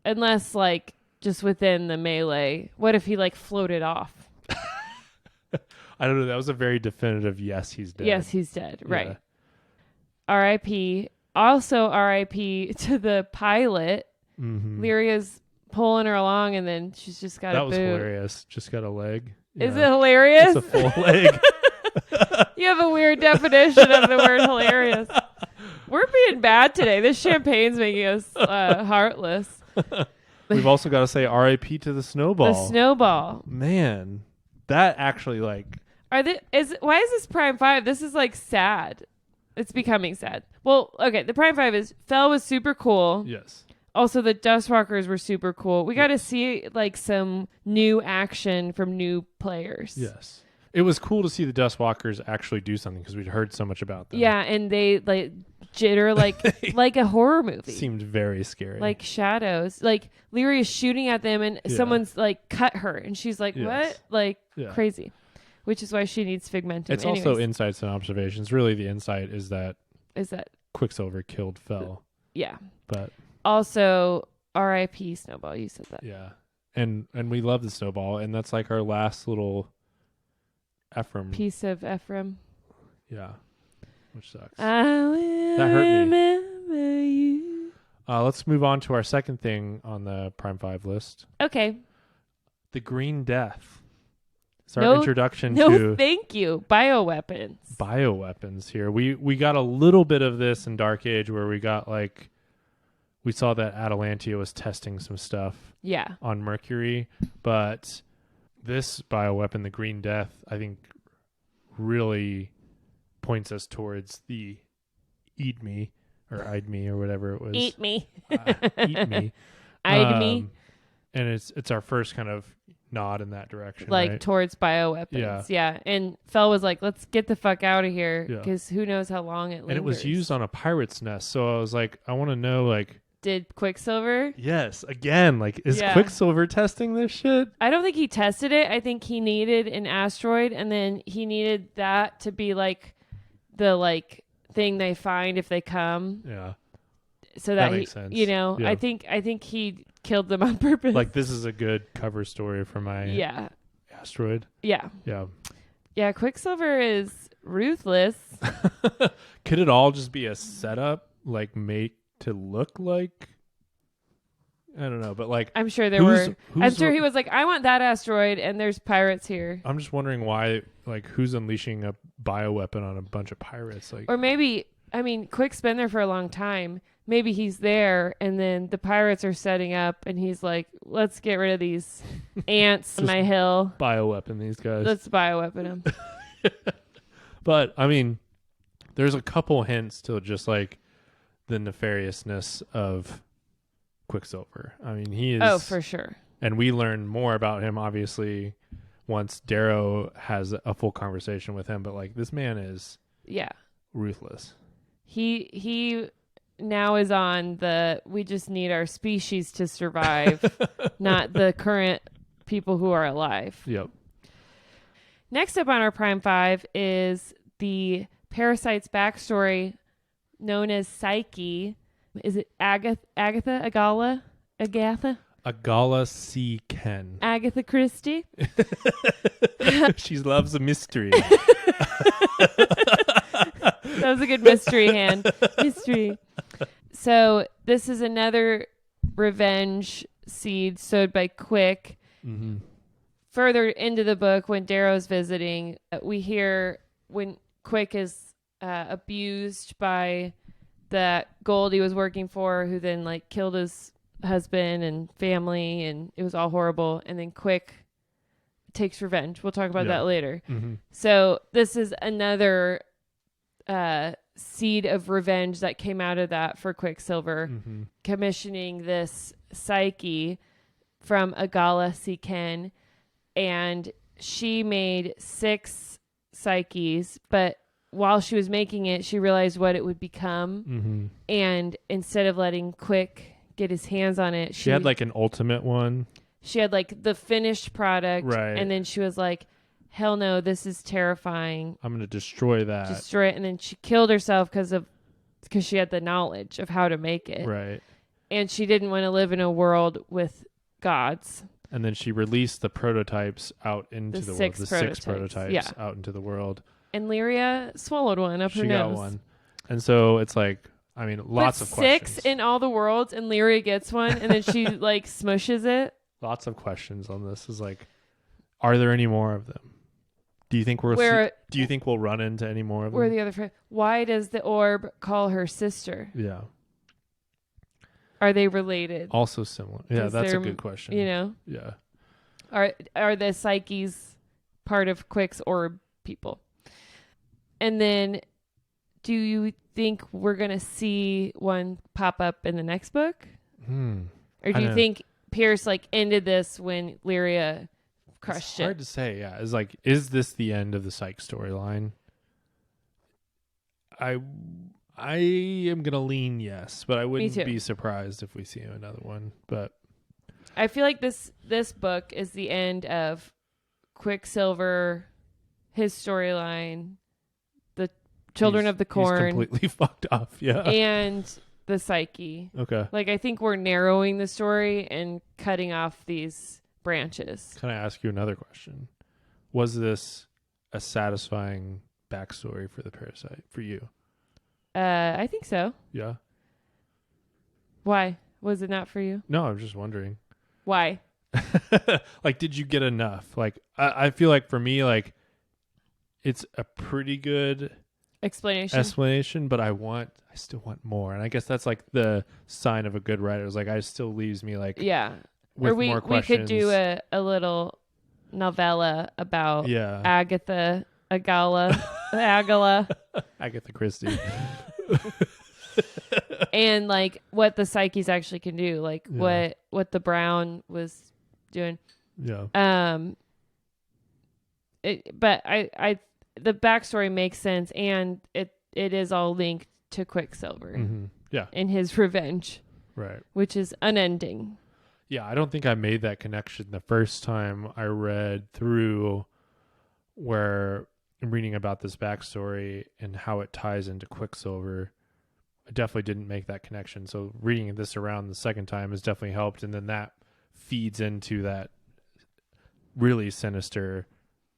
Unless, like, just within the melee. What if he, like, floated off? I don't know. That was a very definitive yes, he's dead. Yes, he's dead. Right. Yeah. R.I.P. Also R.I.P. to the pilot. Mm-hmm. Lyria's pulling her along, and then she's just got a boot. That was hilarious. Just got a leg. Is it hilarious? It's a full leg. You have a weird definition of the word hilarious. We're being bad today. This champagne's making us heartless. We've also got to say R.I.P. to the snowball. The snowball. Man, that actually like. Why is this Prime 5? This is like sad. It's becoming sad. Well, okay. The Prime 5 is Fel was super cool. Yes. Also, the Dustwalkers were super cool. We got to see like some new action from new players. Yes. It was cool to see the Dustwalkers actually do something because we'd heard so much about them. Yeah, and they like jitter like a horror movie. Seemed very scary. Like shadows. Like Lyria's shooting at them, and someone's like cut her, and she's like, "What?" Like crazy. Which is why she needs Figmentum. It's also insights and observations. Really, the insight is that Quicksilver killed Fel. Yeah. But also, R.I.P. Snowball. You said that. Yeah, and we love the Snowball, and that's like our last little Ephraim piece of Ephraim. Yeah, which sucks. I will that hurt me. Remember you. Let's move on to our second thing on the Prime 5 list. Okay. The Green Death. It's our introduction to... No, thank you. Bioweapons. Bioweapons here. We got a little bit of this in Dark Age where we got like... We saw that Atalantia was testing some stuff on Mercury, but this bioweapon, the Green Death, I think really points us towards the Eat Me or I'd Me or whatever it was. Eat me. Eat Me. I'd me. And it's our first kind of nod in that direction. Like right? towards bioweapons. Yeah. And Fel was like, let's get the fuck out of here because who knows how long it lingers. And it was used on a pirate's nest. So I was like, I want to know like... Did Quicksilver? Yes. Again, like, is Quicksilver testing this shit? I don't think he tested it. I think he needed an asteroid, and then he needed that to be like the like thing they find if they come. Yeah. So that makes sense. You know, I think he killed them on purpose. Like this is a good cover story for my asteroid. Yeah. Yeah. Yeah. Quicksilver is ruthless. Could it all just be a setup, like make to look like? I don't know, but like I'm sure I'm sure he was like, I want that asteroid, and there's pirates here. I'm just wondering why, like, who's unleashing a bioweapon on a bunch of pirates, like, or maybe I mean, Quick's been there for a long time. Maybe he's there, and then the pirates are setting up, and he's like, let's get rid of these ants on my hill. Bioweapon these guys. Let's bioweapon them. But, I mean, there's a couple hints to just like the nefariousness of Quicksilver. I mean, he is... Oh, for sure. And we learn more about him, obviously, once Darrow has a full conversation with him. But, like, this man is ruthless. He now is on the we just need our species to survive, not the current people who are alive. Yep. Next up on our Prime 5 is the parasite's backstory known as Psyche. Is it Agatha? Agala C. Ken. Agatha Christie? She loves a mystery. That was a good mystery hand. Mystery. So this is another revenge seed sowed by Quick. Mm-hmm. Further into the book, when Darrow's visiting, we hear when Quick is abused by that Gold he was working for, who then like killed his husband and family, and it was all horrible. And then Quick takes revenge. We'll talk about that later. Mm-hmm. So this is another seed of revenge that came out of that for Quicksilver, commissioning this Psyche from Agala C. Ken, and she made 6 Psyches, but while she was making it, she realized what it would become, and instead of letting Quick get his hands on it, she had like an ultimate one. She had like the finished product, right? And then she was like, hell no, this is terrifying. I'm going to destroy that. Destroy it. And then she killed herself because she had the knowledge of how to make it. Right. And she didn't want to live in a world with gods. And then she released the prototypes out into the world. The 6 prototypes out into the world. And Lyria swallowed one up her nose. She got one. And so it's like, I mean, lots of questions. 6 in all the worlds, and Lyria gets one, and then she like smushes it. Lots of questions on this. Is like, are there any more of them? Do you think we'll run into any more of them? Where the other friend? Why does the orb call her sister? Yeah. Are they related? Also similar. Yeah, that's a good question. You know? Yeah. Are the Psyches part of Quick's orb people? And then do you think we're going to see one pop up in the next book? Or do you think Pierce like ended this when Lyria crushed it? It's hard to say. Yeah. It's like, is this the end of the Psych storyline? I am going to lean yes, but I wouldn't be surprised if we see another one. But I feel like this book is the end of Quicksilver, his storyline, the Children of the Corn. He's completely fucked off, yeah. And the Psyche. Okay. Like, I think we're narrowing the story and cutting off these branches. Can I ask you another question? Was this a satisfying backstory for the parasite for you? I think so. Yeah. Why? Was it not for you? No, I'm just wondering. Why? Like, did you get enough? Like, I feel like for me, like, it's a pretty good explanation, but I still want more. And I guess that's like the sign of a good writer. It's like, it still leaves me like, with more questions. We could do a little novella about Agatha Agala. Agatha Christie. And like what the Psyches actually can do, like what the Brown was doing. Yeah. But I the backstory makes sense, and it is all linked to Quicksilver. Mm-hmm. Yeah. And his revenge. Right. Which is unending. Yeah, I don't think I made that connection the first time I read through where I'm reading about this backstory and how it ties into Quicksilver. I definitely didn't make that connection. So reading this around the second time has definitely helped. And then that feeds into that really sinister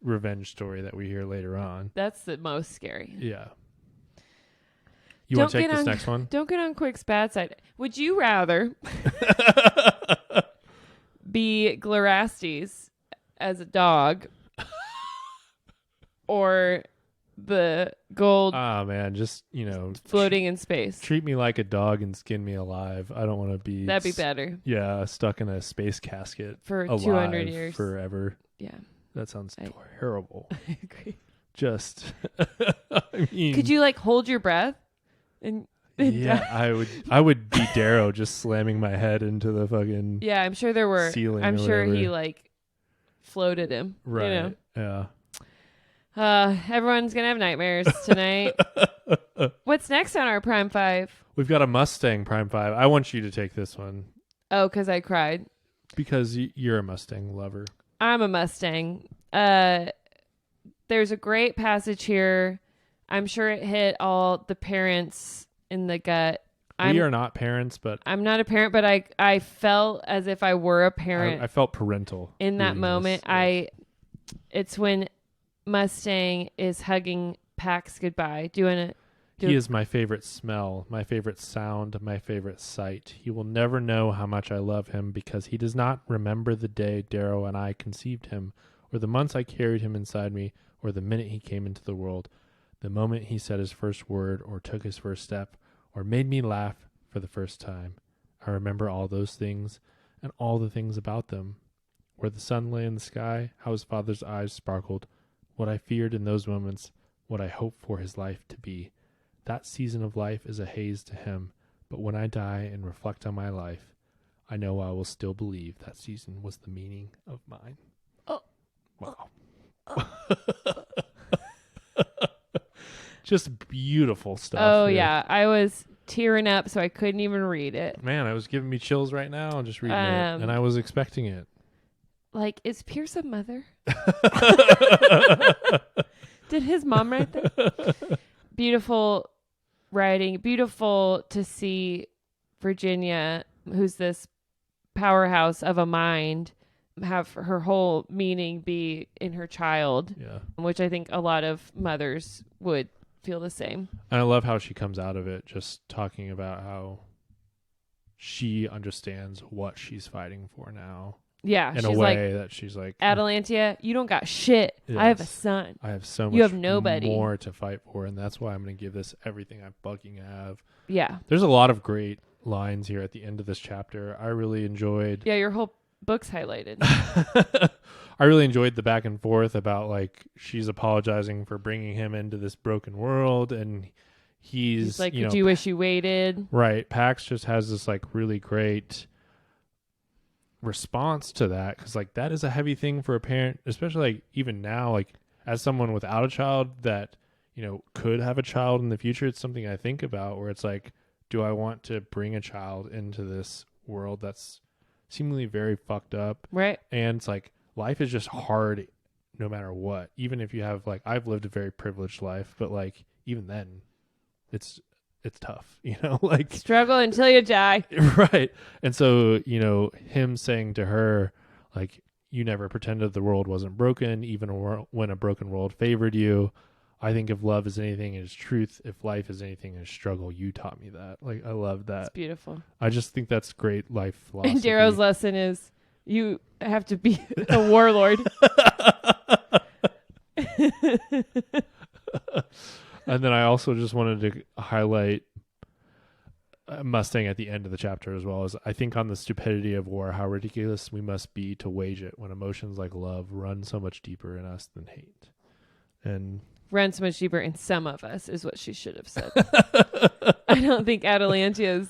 revenge story that we hear later on. That's the most scary. Yeah. You want to take this next one? Don't get on Quick's bad side. Would you rather be Glorastes as a dog or the gold Ah, man, just, floating in space. treat me like a dog and skin me alive. I don't want to be... That'd be better Yeah, stuck in a space casket for alive 200 years. forever. Yeah. That sounds terrible. I agree. Just, I mean... Could you like hold your breath? And Yeah, I would be Darrow just slamming my head into the fucking yeah, I'm sure there were. ceiling. I'm or sure whatever. he like floated him. Right. You Yeah. know? Everyone's gonna have nightmares tonight. What's next on our Prime 5? We've got a Mustang Prime 5. I want you to take this one Oh, because I cried. because you're a Mustang lover. I'm a Mustang. There's a great passage here. I'm sure it hit all the parents in the gut. We are not parents, but I'm not a parent, but I felt as if I were a parent. I felt parental in that reading moment. this. It's when Mustang is hugging Pax goodbye, He is my favorite smell, my favorite sound, my favorite sight. He will never know how much I love him because he does not remember the day Darrow and I conceived him, or the months I carried him inside me, or the minute he came into the world, the moment he said his first word or took his first step, or made me laugh for the first time. I remember all those things and all the things about them. Where the sun lay in the sky, how his father's eyes sparkled, what I feared in those moments, what I hoped for his life to be. That season of life is a haze to him, but when I die and reflect on my life, I know I will still believe that season was the meaning of mine. Oh. Wow. Just beautiful stuff. Oh, here. yeah. I was tearing up, so I couldn't even read it. Man, I was giving me chills right now just reading it, and I was expecting it. Like, is Pierce a mother? Did his mom write that? Beautiful writing. Beautiful to see Virginia, who's this powerhouse of a mind, have her whole meaning be in her child. Yeah. Which I think a lot of mothers would feel the same. And I love how she comes out of it just talking about how she understands what she's fighting for now. Yeah. In she's a way like, that she's like, Atalantia, you don't got shit. Yes. I have a son. I have so much You have nobody. more to fight for, and that's why I'm going to give this everything I fucking have. Yeah. There's a lot of great lines here at the end of this chapter. I really enjoyed... Yeah, your whole book's highlighted. I really enjoyed the back and forth about, like, she's apologizing for bringing him into this broken world, and he's like, you could you wish you waited? Right. Pax just has this, like, really great response to that, because, like, that is a heavy thing for a parent, especially, like, even now, like, as someone without a child that, could have a child in the future. It's something I think about, where it's like, do I want to bring a child into this world that's seemingly very fucked up? Right. And it's like, life is just hard no matter what. Even if you have, like, I've lived a very privileged life, but, like, even then it's tough, like, struggle until you die. right. And so, him saying to her, like, you never pretended the world wasn't broken, even when a broken world favored you. I think if love is anything, it is truth. If life is anything, it is struggle. You taught me that. Like, I love that. It's beautiful. I just think that's great life philosophy. And Darrow's lesson is you have to be a warlord. And then I also just wanted to highlight Mustang at the end of the chapter as well, as I think on the stupidity of war, how ridiculous we must be to wage it when emotions like love run so much deeper in us than hate. And run so much deeper in some of us is what she should have said. I don't think Atalantia's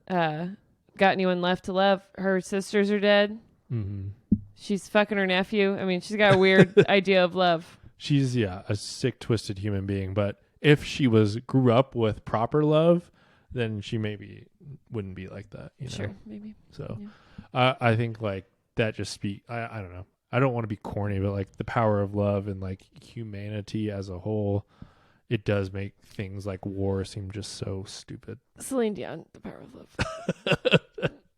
got anyone left to love. Her sisters are dead. Mm-hmm. She's fucking her nephew. I mean, she's got a weird idea of love. She's, a sick, twisted human being. But if she grew up with proper love, then she maybe wouldn't be like that. Sure, maybe. So yeah. I think, like, that just I don't know. I don't want to be corny, but, like, the power of love and, like, humanity as a whole, it does make things like war seem just so stupid. Celine Dion, the power of love.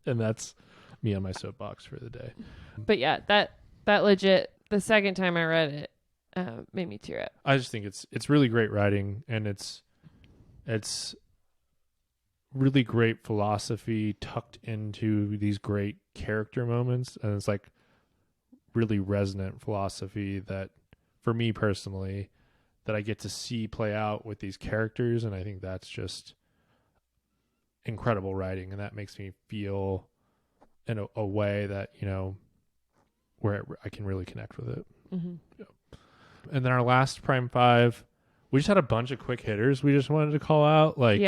And that's me on my soapbox for the day. But yeah, that legit, the second time I read it, made me tear up. I just think it's really great writing, and it's really great philosophy tucked into these great character moments, and it's like really resonant philosophy that, for me personally, that I get to see play out with these characters, and I think that's just incredible writing, and that makes me feel in a way that, you know, where I can really connect with it. Mm-hmm. Yeah. And then our last Prime 5, we just had a bunch of quick hitters we just wanted to call out. Like,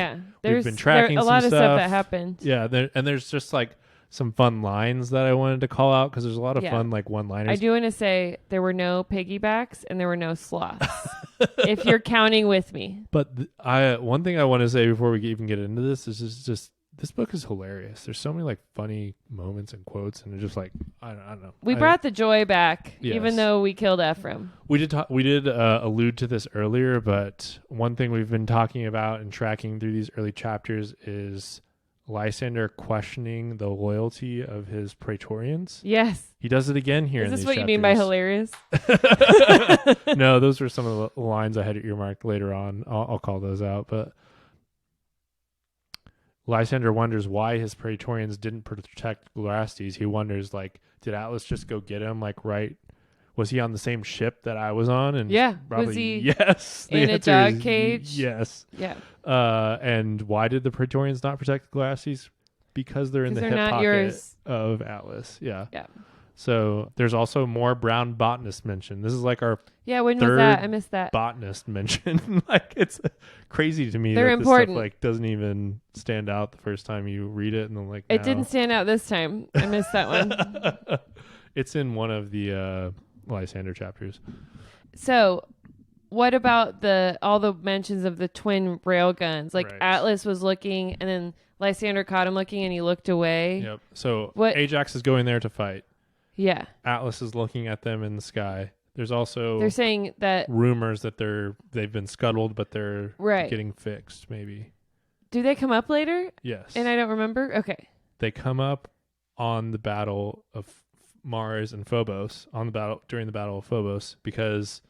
we've been tracking a some lot of stuff that stuff. happened. Yeah, there's just like some fun lines that I wanted to call out because there's a lot of fun like one-liners. I do want to say there were no piggybacks and there were no sloths. If you're counting with me. But one thing I want to say before we even get into this is just this book is hilarious. There's so many like funny moments and quotes, and it's just like I don't know. We brought the joy back, Yes. even though we killed Ephraim. We did allude to this earlier, but one thing we've been talking about and tracking through these early chapters is Lysander questioning the loyalty of his Praetorians. Yes. He does it again here. Is in this these what chapters. you mean by hilarious? No, those were some of the lines I had earmarked later on. I'll call those out. But Lysander wonders why his Praetorians didn't protect Glorastes. He wonders, like, did Atlas just go get him? Like, right? Was he on the same ship that I was on? And Yeah. probably Was he yes. The in a answer dog is cage? Yes. Yeah. And why did the Praetorians not protect Glorastes? Because they're in the hip not pocket yours. of Atlas. Yeah. Yeah. So there's also more brown botanist mentioned. This is like our Yeah, when was third that? I missed that. botanist mention. Like, it's crazy to me They're that important. this stuff like doesn't even stand out the first time you read it, and then like It now. didn't stand out this time. I missed that one. It's in one of the Lysander chapters. So, what about all the mentions of the twin railguns? Like Right. Atlas was looking, and then Lysander caught him looking, and he looked away. Yep. So What- Ajax is going there to fight. Yeah, Atlas is looking at them in the sky. There's also they're saying that. rumors that they've been scuttled, but they're Right. getting fixed. Maybe. Do they come up later? Yes. And I don't remember. Okay. They come up on the battle of Mars and Phobos during the battle of Phobos, because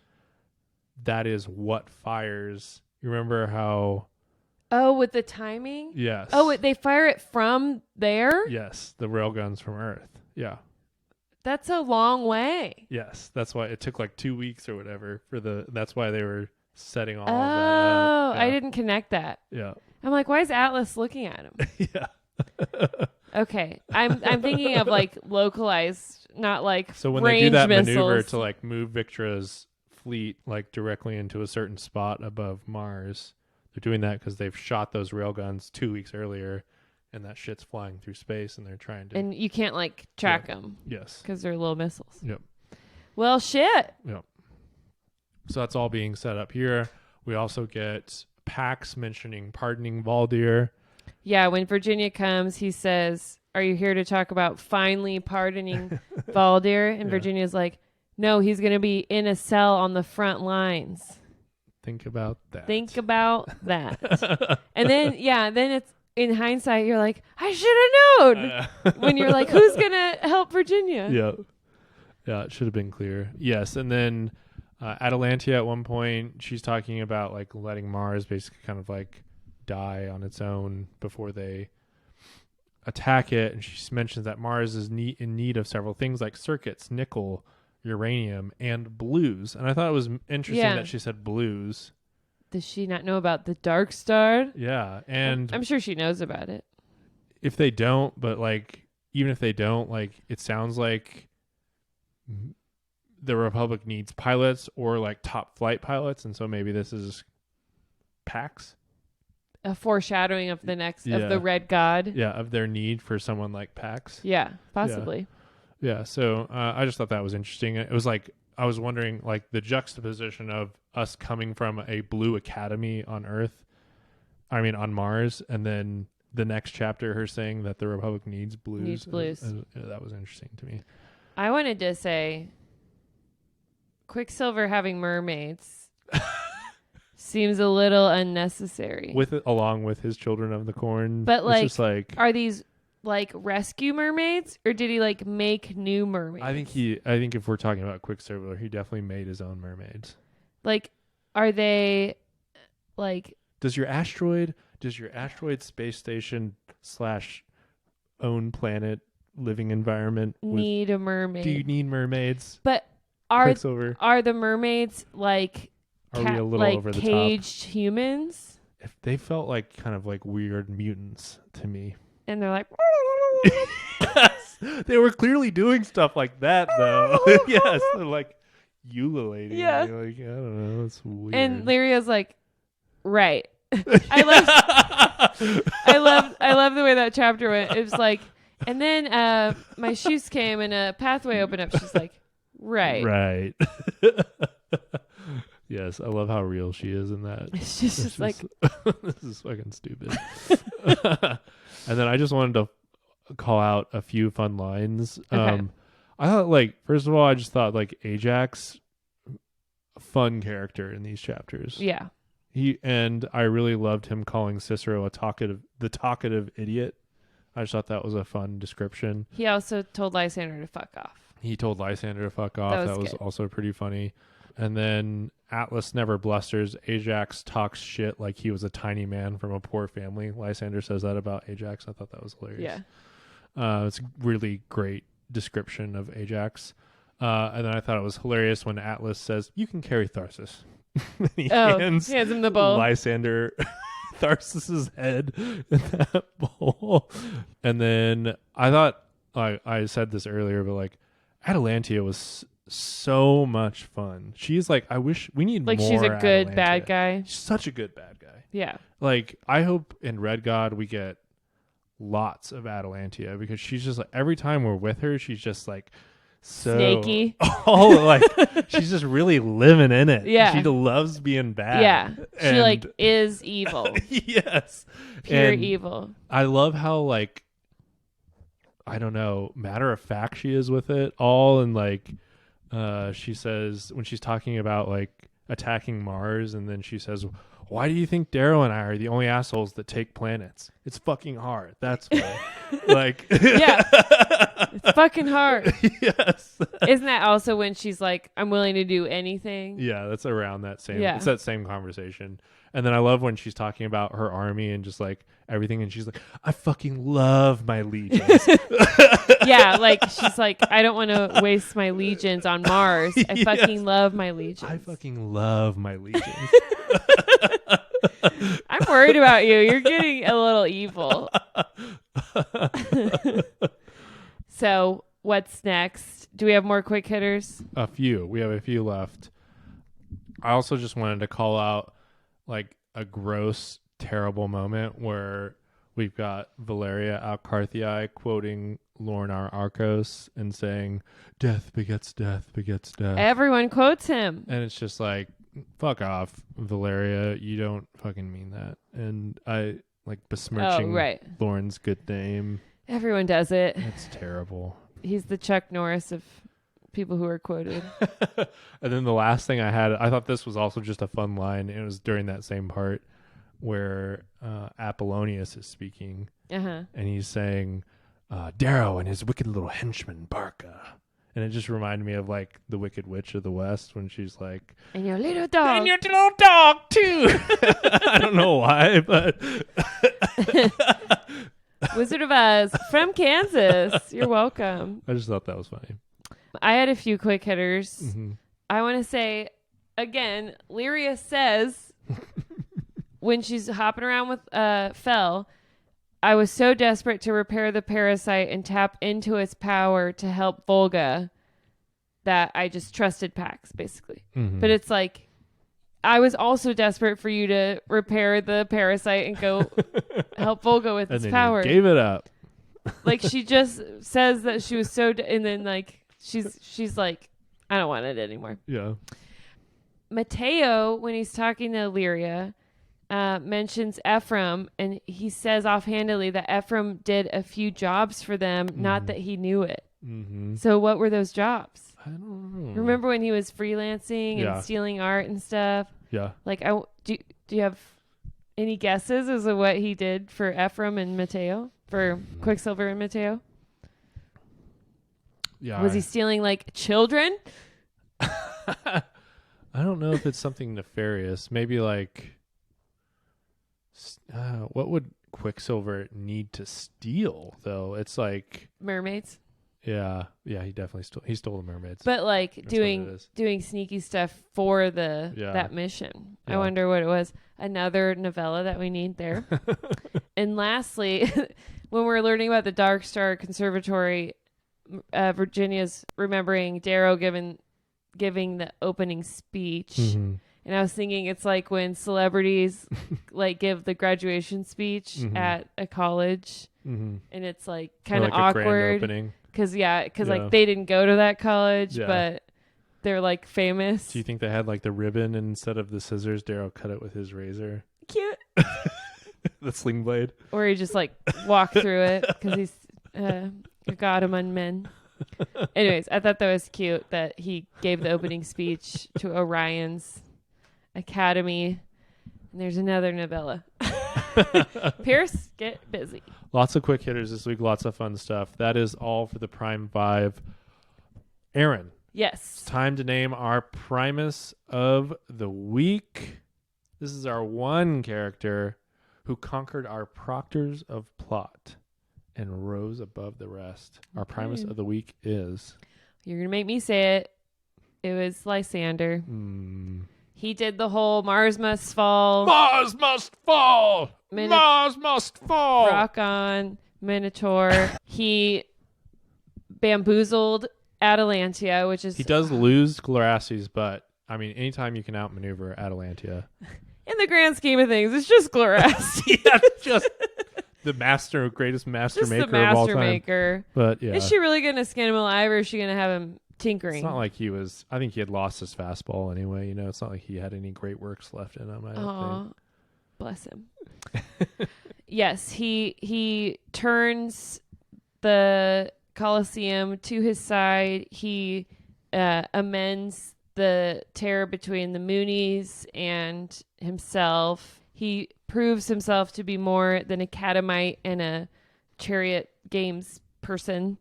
that is what fires. You remember how? Oh, with the timing. Yes. Oh, they fire it from there. Yes, the railguns from Earth. Yeah. That's a long way. Yes, that's why it took like 2 weeks or whatever that's why they were setting all Oh, of that up. I didn't connect that. Yeah. I'm like, why is Atlas looking at him? Yeah. Okay, I'm thinking of like localized, not like So when they range do that missiles. maneuver to like move Victra's fleet like directly into a certain spot above Mars, they're doing that because they've shot those railguns 2 weeks earlier, and that shit's flying through space, and they're trying to. And you can't like track them Yes. because they're little missiles. Yep. Well, shit. Yep. So that's all being set up here. We also get Pax mentioning pardoning Valdir. Yeah, when Virginia comes, he says, "Are you here to talk about finally pardoning Valdir?" And Yeah. Virginia's like, "No, he's going to be in a cell on the front lines. Think about that. Think about that." And then it's in hindsight, you're like, "I should have known." When you're like, "Who's going to help Virginia?" Yeah. Yeah, it should have been clear. Yes, and then Atalantia at one point, she's talking about like letting Mars basically kind of like die on its own before they attack it, and she mentions that Mars is in need of several things like circuits, nickel, uranium, and blues. And I thought it was interesting that she said blues. Does she not know about the Dark Star? Yeah, and I'm sure she knows about it. if they don't, but like even if they don't, like it sounds like the Republic needs pilots or like top flight pilots, and so maybe this is Pax. A foreshadowing of the next Yeah. of the Red God. Yeah, of their need for someone like Pax. Yeah, possibly. Yeah, so I just thought that was interesting. It was like I was wondering like the juxtaposition of us coming from a blue academy on Earth, on Mars, and then the next chapter her saying that the Republic needs blues. Needs blues. That was interesting to me. I wanted to say Quicksilver having mermaids seems a little unnecessary. Along with his Children of the Corn. But it's like, just like are these like rescue mermaids, or did he like make new mermaids? I think if we're talking about Quicksilver, he definitely made his own mermaids. Like, are they like? Does your asteroid space station / own planet living environment Need a mermaid? do you need mermaids? But are Quicksilver. are the mermaids like Are we a little like over the caged top? humans? If they felt like kind of like weird mutants to me. And they're like, Yes, they were clearly doing stuff like that though. Yes, they're like ululating. Yeah. Like, I don't know, it's weird. and Lyria's like, right. I love the way that chapter went. It was like, and then my shoes came and a pathway opened up. She's like, right. Right. Yes, I love how real she is in that. She's just like, this is fucking stupid. And then I just wanted to call out a few fun lines. Okay. I thought, like, first of all, I just thought like Ajax, fun character in these chapters. yeah. I really loved him calling Cicero the talkative idiot. I just thought that was a fun description. He also told Lysander to fuck off. He told Lysander to fuck off. That was good. also pretty funny. And then Atlas never blusters. Ajax talks shit like he was a tiny man from a poor family. Lysander says that about Ajax. I thought that was hilarious. Yeah. It's a really great description of Ajax. And then I thought it was hilarious when Atlas says, "You can carry Tharsis." He hands him the bowl. Lysander Tharsis's head in that bowl. And then I thought, I said this earlier, but like Atalantia was so much fun. She's like, I wish we need like more. She's a good Atalantia. bad guy. She's such a good bad guy. Yeah. Like, I hope in Red God we get lots of Atalantia, because she's just like, every time we're with her, she's just like so snaky. Oh, like she's just really living in it. Yeah. She loves being bad. Yeah. She And- like is evil. Yes. Pure And evil. I love how, like, I don't know, matter of fact she is with it all. And like, she says when she's talking about like attacking Mars, and then she says, "Why do you think Darrow and I are the only assholes that take planets? It's fucking hard. That's why." Like, Yeah. It's fucking hard. Yes. Isn't that also when she's like, "I'm willing to do anything"? Yeah, that's around that same. Yeah. It's that same conversation. And then I love when she's talking about her army and just like everything, and she's like, "I fucking love my legions." Yeah, like she's like, "I don't want to waste my legions on Mars. I fucking love my legions. I fucking love my legions. I'm worried about you. You're getting a little evil." So, what's next? Do we have more quick hitters? A few. We have a few left. I also just wanted to call out like a gross, terrible moment where we've got Valeria out Carthii quoting Lornar Arcos and saying, "Death begets death begets death." Everyone quotes him. And it's just like, fuck off, Valeria. You don't fucking mean that. And I like besmirching Lauren's good name. Everyone does it. That's terrible. He's the Chuck Norris of people who are quoted. And then the last thing I thought this was also just a fun line. It was during that same part where Apollonius is speaking, Uh-huh. and he's saying, "Darrow and his wicked little henchman Barca." And it just reminded me of like the Wicked Witch of the West when she's like, And your little dog. "And your little dog too." I don't know why, but Wizard of Oz from Kansas. You're welcome. I just thought that was funny. I had a few quick hitters. Mm-hmm. I want to say, again, Lyria says when she's hopping around with Fel, "I was so desperate to repair the parasite and tap into its power to help Volga that I just trusted Pax," basically. Mm-hmm. But it's like, I was also desperate for you to repair the parasite and go help Volga with its then power. you gave it up. Like, she just says that she was so, and then like she's like, "I don't want it anymore." Yeah. Mateo, when he's talking to Lyria, mentions Ephraim, and he says offhandedly that Ephraim did a few jobs for them, not that he knew it. Mm-hmm. So what were those jobs? I don't know. Remember when he was freelancing Yeah. and stealing art and stuff? Yeah. Like, do you have any guesses as to what he did for Ephraim and Mateo, for Quicksilver and Mateo? Yeah. Was he stealing like children? I don't know if it's something nefarious. Maybe like, what would Quicksilver need to steal though? It's like, Mermaids? Yeah, he definitely stole the mermaids. But like That's what it is. doing sneaky stuff for that mission. Yeah. I wonder what it was. Another novella that we need there. And lastly, when we're learning about the Dark Star Conservatory, Virginia's remembering Darrow giving the opening speech. Mm-hmm. And I was thinking it's like when celebrities like give the graduation speech at a college, and it's like kind of awkward because like they didn't go to that college, but they're like famous. Do you think they had like the ribbon and instead of the scissors, Darrow cut it with his razor? Cute. The sling blade. Or he just like walked through it because he's a god among men. Anyways, I thought that was cute that he gave the opening speech to Orion's Academy. And there's another novella. Pierce, get busy. Lots of quick hitters this week. Lots of fun stuff. That is all for the Prime 5. Erin. Yes. It's time to name our Primus of the week. This is our one character who conquered our proctors of plot and rose above the rest. Our Primus of the week is... You're going to make me say it. It was Lysander. He did the whole Mars must fall. Mars must fall! Mars must fall! Rock on, Minotaur. He bamboozled Atalantia, which is... He does lose Glorasses, but, I mean, anytime you can outmaneuver Atalantia... In the grand scheme of things, it's just Glorasses. Yeah, just the greatest master just maker the master of all time. Maker. But, yeah. Is she really going to skin him alive, or is she going to have him tinkering? It's not like he was... I think he had lost his fastball anyway. You know, it's not like he had any great works left in him, I don't think. Bless him. Yes, he turns the Colosseum to his side. He amends the tear between the Moonies and himself. He proves himself to be more than a catamite and a chariot games person.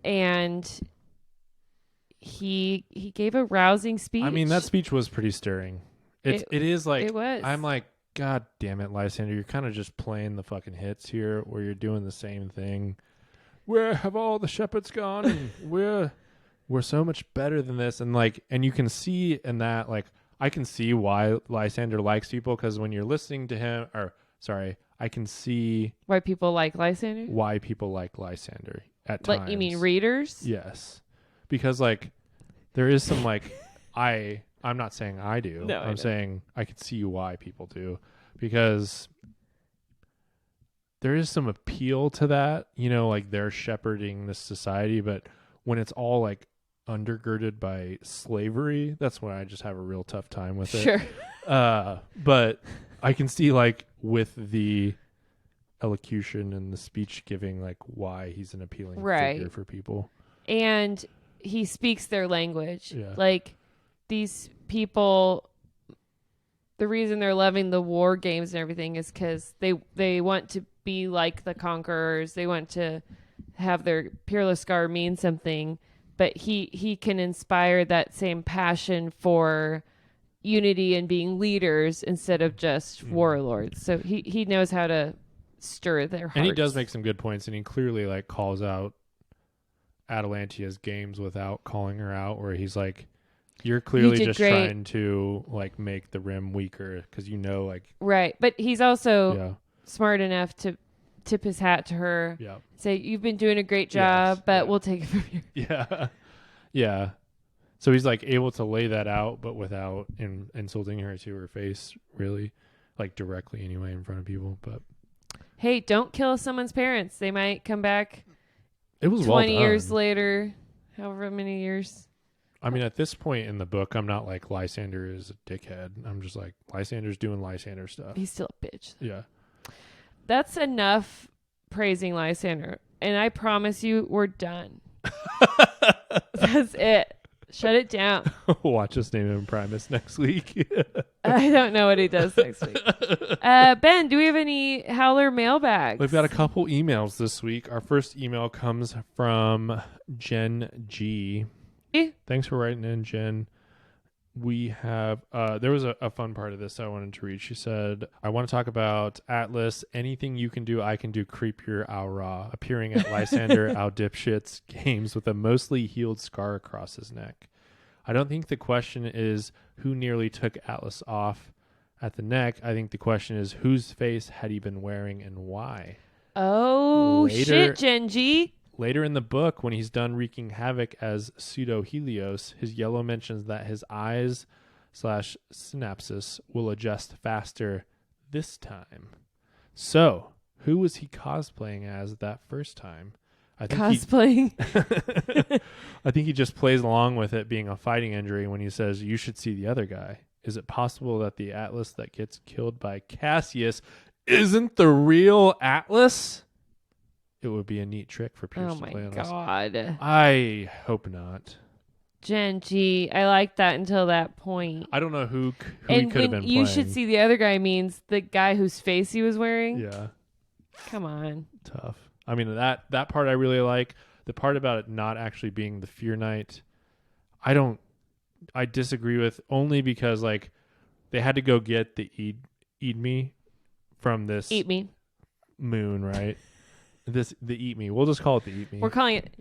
And he gave a rousing speech. I mean, that speech was pretty stirring. It is like... It was. I'm like, God damn it, Lysander. You're kind of just playing the fucking hits here where you're doing the same thing. Where have all the shepherds gone? And we're so much better than this. And like, and you can see in that, like, I can see why Lysander likes people, because when you're listening to him, I can see why people like Lysander? Why people like Lysander at times. Like, you mean readers? Yes. Because like there is some like I'm not saying I do. No, I'm saying I could see why people do, because there is some appeal to that, you know, like they're shepherding this society, but when it's all like undergirded by slavery, that's when I just have a real tough time with it. Sure. But I can see like with the elocution and the speech giving, like why he's an appealing figure for people. And he speaks their language. Yeah. Like these people, the reason they're loving the war games and everything is because they want to be like the conquerors. They want to have their peerless scar mean something. But he can inspire that same passion for unity and being leaders instead of just warlords. So he knows how to stir their hearts. And he does make some good points, and he clearly like calls out Atalantia's games without calling her out, where he's like, you're clearly just trying to like make the rim weaker because you know, like, right. But he's also smart enough to tip his hat to her, say, you've been doing a great job, but we'll take it from here. Yeah. So he's like able to lay that out, but without insulting her to her face, really, like directly anyway in front of people. But hey, don't kill someone's parents. They might come back. It was 20 years later, however many years. I mean, at this point in the book, I'm not like Lysander is a dickhead. I'm just like, Lysander's doing Lysander stuff. He's still a bitch. Yeah. That's enough praising Lysander. And I promise you, we're done. That's it. Shut it down. Watch us name him Primus next week. I don't know what he does next week. Ben, do we have any Howler mailbags? We've got a couple emails this week. Our first email comes from Jen G. Thanks for writing in, Jen. we have there was a fun part of this I wanted to read. She said, I want to talk about Atlas. Anything you can do, I can do. Creepier Ow Raw. Appearing at Lysander Ow Dipshit's games with a mostly healed scar across his neck. I don't think the question is who nearly took Atlas off at the neck. I think the question is whose face had he been wearing and why. Oh, shit, Genji. Later in the book, when he's done wreaking havoc as Pseudo-Helios, his yellow mentions that his eyes / synapses will adjust faster this time. So, who was he cosplaying as that first time? I think I think he just plays along with it being a fighting injury when he says, you should see the other guy. Is it possible that the Atlas that gets killed by Cassius isn't the real Atlas? It would be a neat trick for Pierce to play on this. Oh my god. I hope not. Genji. I like that until that point. I don't know who he could have been playing. You should see the other guy means the guy whose face he was wearing. Yeah. Come on. Tough. I mean, that part I really like. The part about it not actually being the Fear Knight, I disagree with, only because like they had to go get the Eat Me from this Eat Me moon, right? The Eat Me. We'll just call it the Eat Me. We're calling it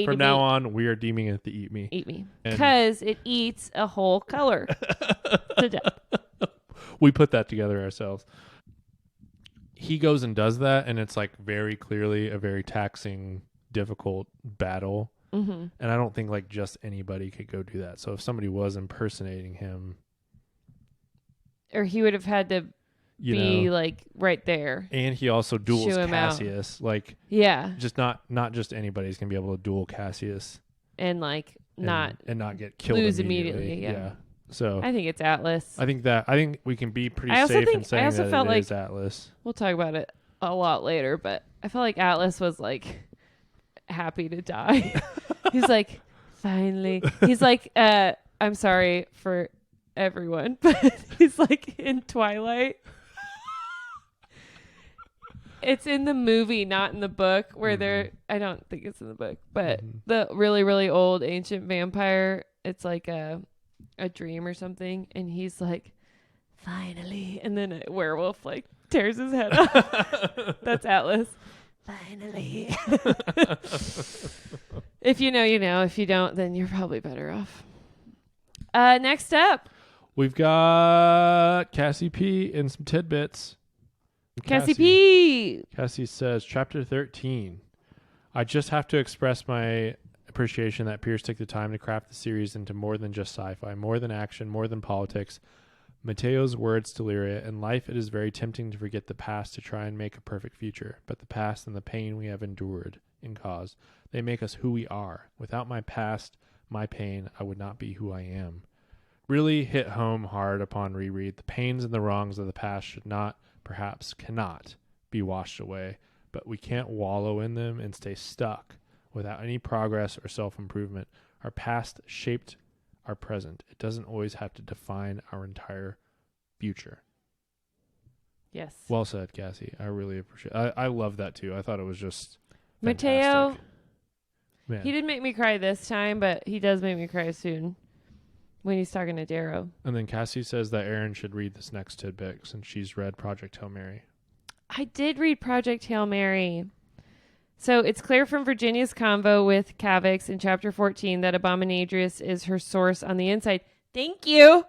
from now on. We are deeming it the Eat Me. Eat Me because it eats a whole color to death. We put that together ourselves. He goes and does that, and it's like very clearly a very taxing, difficult battle. Mm-hmm. And I don't think like just anybody could go do that. So if somebody was impersonating him, or he would have had to be like right there. And he also duels Cassius. Like, yeah, just not just anybody's gonna be able to duel Cassius and like not get killed immediately. Yeah. So I think it's Atlas. I think we can be pretty safe in saying that it is Atlas. We'll talk about it a lot later, but I felt like Atlas was like happy to die. He's like, finally. He's like, I'm sorry for everyone, but he's like in Twilight. It's in the movie, not in the book, where I don't think it's in the book, but the really, really old ancient vampire, it's like a dream or something, and he's like, finally, and then a werewolf like tears his head off. That's Atlas. Finally. If you know, you know. If you don't, then you're probably better off. Next up, we've got Cassie P and some tidbits. Cassie P. Cassie says, Chapter 13. I just have to express my appreciation that Pierce took the time to craft the series into more than just sci-fi, more than action, more than politics. Mateo's words to Lyria, in life it is very tempting to forget the past to try and make a perfect future, but the past and the pain we have endured and caused, they make us who we are. Without my past, my pain, I would not be who I am. Really hit home hard upon reread. The pains and the wrongs of the past should not, perhaps cannot, be washed away, but we can't wallow in them and stay stuck without any progress or self-improvement. Our past shaped our present. It doesn't always have to define our entire future. Yes. Well said, Cassie. I really appreciate it. I love that too. I thought it was just Mateo. fantastic. Man. He didn't make me cry this time, but he does make me cry soon when he's talking to Darrow. And then Cassie says that Erin should read this next tidbit since she's read Project Hail Mary. I did read Project Hail Mary. So it's clear from Virginia's convo with Cavix in Chapter 14 that Abominadrius is her source on the inside. Thank you.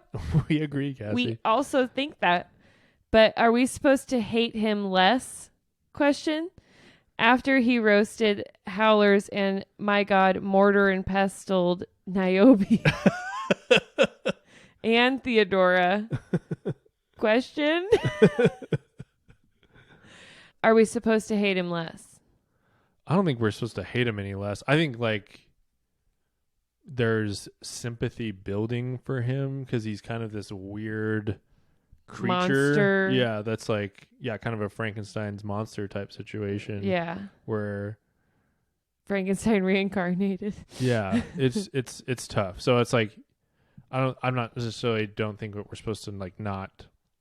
We agree, Cassie. We also think that. But are we supposed to hate him less? Question. After he roasted Howlers and, my God, mortar and pestled Niobe and Theodora. Question. Are we supposed to hate him less? I don't think we're supposed to hate him any less. I think like there's sympathy building for him because he's kind of this weird creature. Monster. Yeah, that's like, kind of a Frankenstein's monster type situation. Yeah. Where Frankenstein reincarnated. Yeah, it's tough. So it's like I'm not necessarily don't think that we're supposed to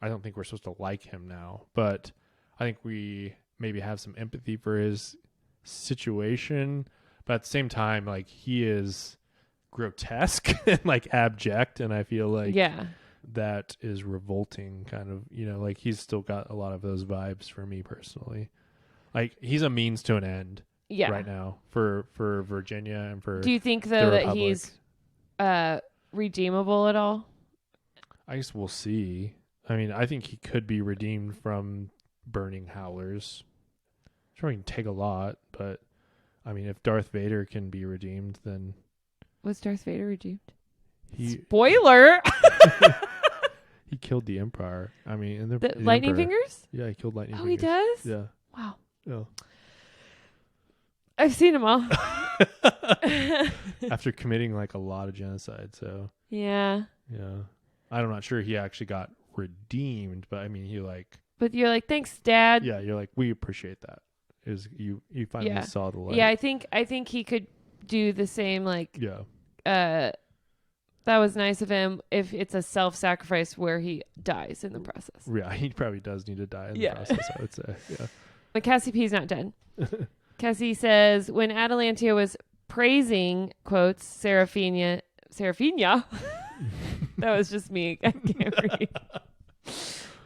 I don't think we're supposed to like him now, but I think we maybe have some empathy for his situation, but at the same time, like, he is grotesque and like abject, and I feel like Yeah. that is revolting, kind of, like he's still got a lot of those vibes for me personally. Like he's a means to an end Yeah. right now for Virginia and for Do you think the though that Republic. he's redeemable at all? I guess we'll see. I mean, I think he could be redeemed from burning Howlers. Sure, he can take a lot, but I mean, if Darth Vader can be redeemed, then Was Darth Vader redeemed? he Spoiler! he killed the Empire. I mean, and The lightning Emperor. fingers? Yeah, he killed lightning Oh, fingers. he does? Yeah. Wow. Yeah. I've seen them all. After committing like a lot of genocide, so Yeah. yeah. I'm not sure he actually got redeemed, but I mean, he like, But you're like, thanks, Dad. yeah, you're like, we appreciate that. Is you finally Yeah. saw the light. Yeah, I think he could do the same, like, Yeah. that was nice of him if it's a self-sacrifice where he dies in the process. Yeah, he probably does need to die in the Yeah. process, I would say. Yeah. But Cassie P's not done. Cassie says, when Atalantia was praising, quotes, Seraphina, that was just me. I can't read.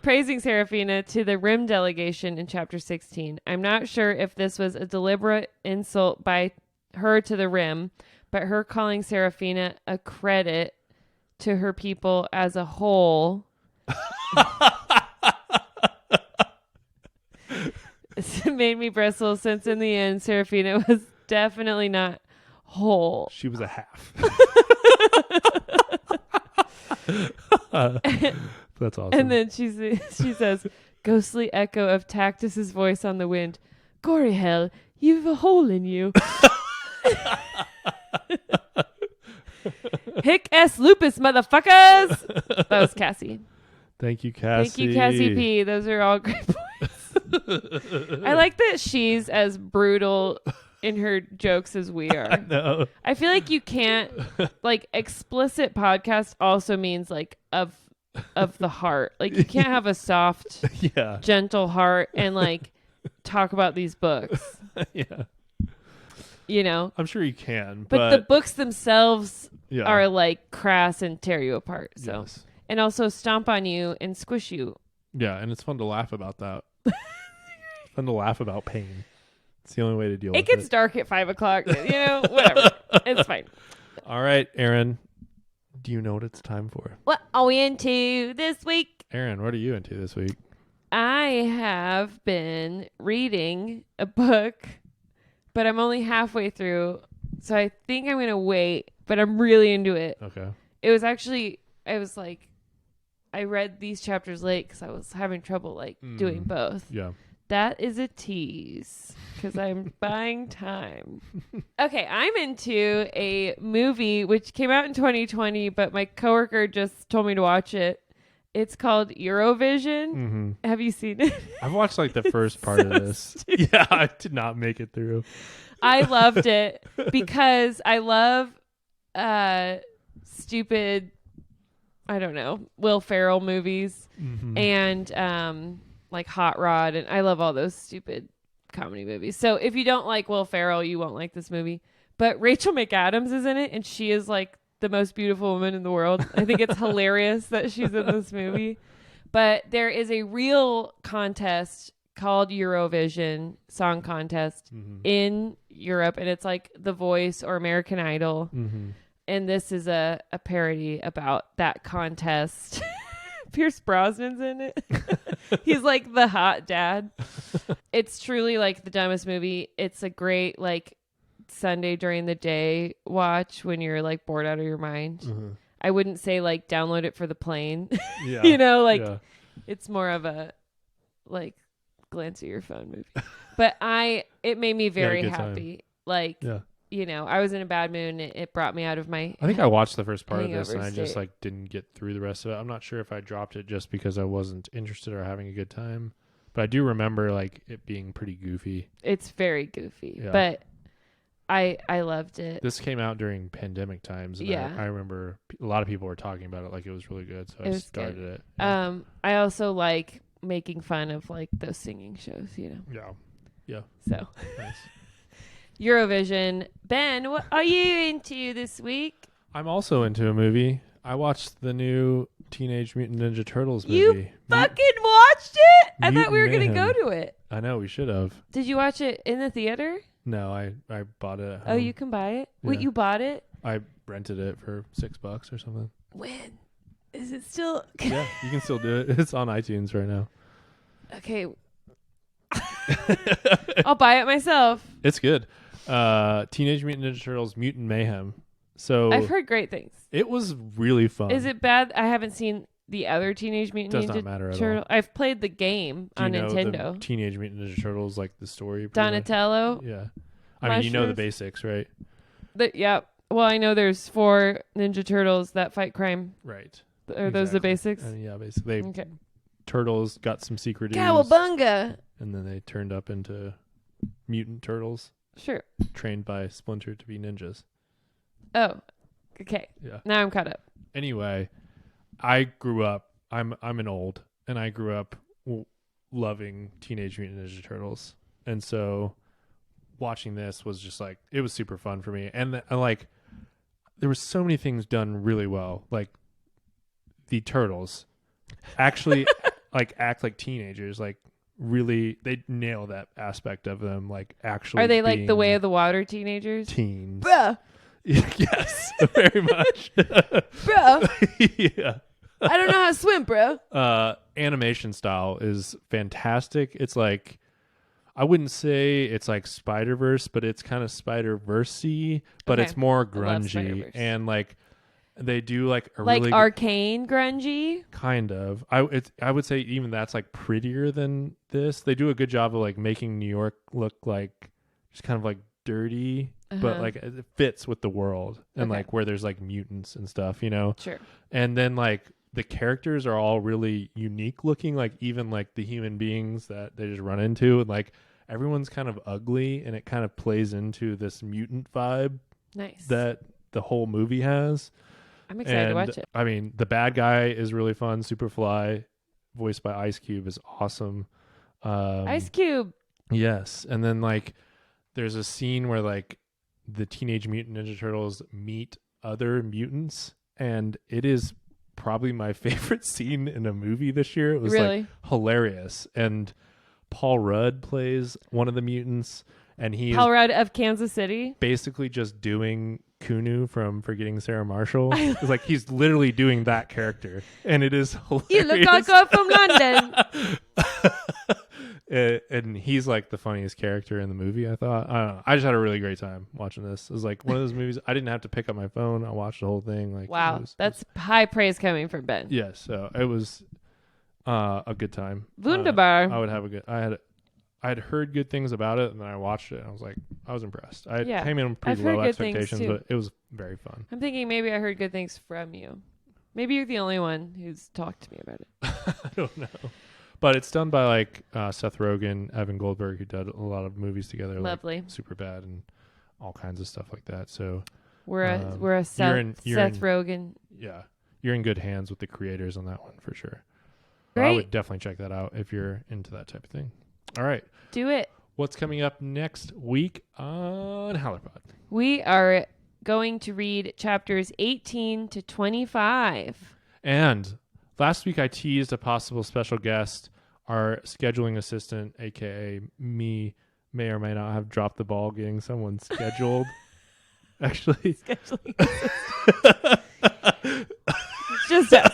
Praising Seraphina to the RIM delegation in chapter 16. I'm not sure if this was a deliberate insult by her to the RIM, but her calling Seraphina a credit to her people as a whole made me bristle, since in the end, Seraphina was definitely not whole. She was a half. That's awesome. And then she says, ghostly echo of Tactus's voice on the wind, gory hell, you've a hole in you. Hick S lupus, motherfuckers. That was Cassie. Thank you, Cassie. Thank you, Cassie P. Those are all great points. I like that she's as brutal in her jokes as we are. No. I feel like you can't, like, explicit podcast also means like of the heart. Like, you can't have a soft, Yeah. gentle heart and like talk about these books. Yeah. You know? I'm sure you can, But the books themselves yeah. are like crass and tear you apart. So, Yes. and also stomp on you and squish you. Yeah, and it's fun to laugh about that. Fun to laugh about pain. It's the only way to deal It with gets it. dark at 5 o'clock. You know, whatever. It's fine. All right, Erin. Do you know what it's time for? What are we into this week? Erin, what are you into this week? I have been reading a book, but I'm only halfway through. So I think I'm going to wait, but I'm really into it. Okay. It was actually, I read these chapters late because I was having trouble doing both. Yeah. That is a tease because I'm buying time. Okay, I'm into a movie which came out in 2020, but my coworker just told me to watch it. It's called Eurovision. Mm-hmm. Have you seen it? I've watched like the first part of this. Yeah, I did not make it through. I loved it because I love stupid, I don't know, Will Ferrell movies and like Hot Rod, and I love all those stupid comedy movies. So if you don't like Will Ferrell, you won't like this movie. But Rachel McAdams is in it, and she is like the most beautiful woman in the world. I think it's hilarious that she's in this movie. But there is a real contest called Eurovision Song Contest in Europe, and it's like The Voice or American Idol. And this is a parody about that contest. Pierce Brosnan's in it. He's like the hot dad. It's truly like the dumbest movie. It's a great like Sunday during the day watch when you're like bored out of your mind. I wouldn't say like download it for the plane. Yeah. You know, like yeah. it's more of a like glance at your phone movie. But it made me very good time. happy. Like, Yeah. you know, I was in a bad mood and it brought me out of my I think I watched the first part of this and hangover I just state. like didn't get through the rest of it. I'm not sure if I dropped it just because I wasn't interested or having a good time. But I do remember like it being pretty goofy. It's very goofy. Yeah. But I loved it. This came out during pandemic times, and Yeah. I remember a lot of people were talking about it like it was really good, so I was started good. it. Yeah. I also like making fun of like those singing shows, you know. Yeah. So Nice. Eurovision. Ben, what are you into this week? I'm also into a movie. I watched the new Teenage Mutant Ninja Turtles movie. You fucking watched it? I thought we were Mutant going to go Mayhem. to it. I know, we should have. Did you watch it in the theater? No, I bought it at Oh, home. you can buy it? Wait, Yeah. you bought it? I rented it for $6 or something. When? Is it still... Yeah, you can still do it. It's on iTunes right now. Okay. I'll buy it myself. It's good. Teenage Mutant Ninja Turtles Mutant Mayhem. So I've heard great things. it was really fun. Is it bad? I haven't seen the other Teenage Mutant Does Ninja not matter at Turtle. all. I've played the game Do you on know Nintendo. the Teenage Mutant Ninja Turtles, like the story? pretty much? Donatello. Yeah. I mean, you know the Mushrooms. basics, right? Yeah. Well, I know there's 4 Ninja Turtles that fight crime. Right. Are those the Exactly. basics? And yeah, basically, Okay. turtles got some secret ooze, Cowabunga. and then they turned up into mutant turtles, Sure. trained by Splinter to be ninjas. Oh. Okay. Yeah. Now I'm caught up. Anyway, I grew up. I'm an old, and I grew up loving Teenage Mutant Ninja Turtles, and so watching this was just like, it was super fun for me, and like there were so many things done really well. Like the turtles actually like act like teenagers, like really they nail that aspect of them, like actually Are they like the being Way of the Water teenagers? teens. Bruh. Yes, very much. Bruh. Yeah. I don't know how to swim, bro. Animation style is fantastic. It's like, I wouldn't say it's like Spider-Verse, but it's kind of Spider-Verse-y, but Okay. it's more I love grungy, Spider-Verse. and like they do like a Like really arcane grungy. kind of. I would say even that's like prettier than this. They do a good job of like making New York look like just kind of like dirty, but Uh-huh. like it fits with the world, and Okay. like where there's like mutants and stuff, you know. Sure. And then like the characters are all really unique looking, like even like the human beings that they just run into, and like everyone's kind of ugly, and it kind of plays into this mutant vibe Nice. that the whole movie has. I'm excited to watch it. I mean, the bad guy is really fun. Superfly, voiced by Ice Cube, is awesome. Ice Cube. Yes. And then like there's a scene where like the Teenage Mutant Ninja Turtles meet other mutants, and it is probably my favorite scene in a movie this year. It was Really? like hilarious. And Paul Rudd plays one of the mutants, and he Paul is Rudd of Kansas City. basically just doing Kunu from Forgetting Sarah Marshall. It's like he's literally doing that character, and it is hilarious. You look like I'm from London. And he's like the funniest character in the movie, I thought. I don't know. I just had a really great time watching this. It was like one of those movies I didn't have to pick up my phone. I watched the whole thing. Like, Wow. That's high praise coming from Ben. yeah. So it was a good time. Wunderbar. I would have a good. I had heard good things about it, and then I watched it, and I was like, I was impressed. I Yeah. came in pretty I've heard low good things, expectations, too. but it was very fun. I'm thinking maybe I heard good things from you. Maybe you're the only one who's talked to me about it. I don't know. But it's done by like Seth Rogen, Evan Goldberg, who did a lot of movies together, Lovely. like Superbad and all kinds of stuff like that. So We're a you're Seth, you're Seth in- Rogen. yeah, you're in good hands with the creators on that one for sure. Great. I would definitely check that out if you're into that type of thing. All right, Do it. what's coming up next week on HowlerPod? We are going to read chapters 18 to 25. And last week I teased a possible special guest. Our scheduling assistant, aka me, may or may not have dropped the ball getting someone scheduled. Actually, It's just us.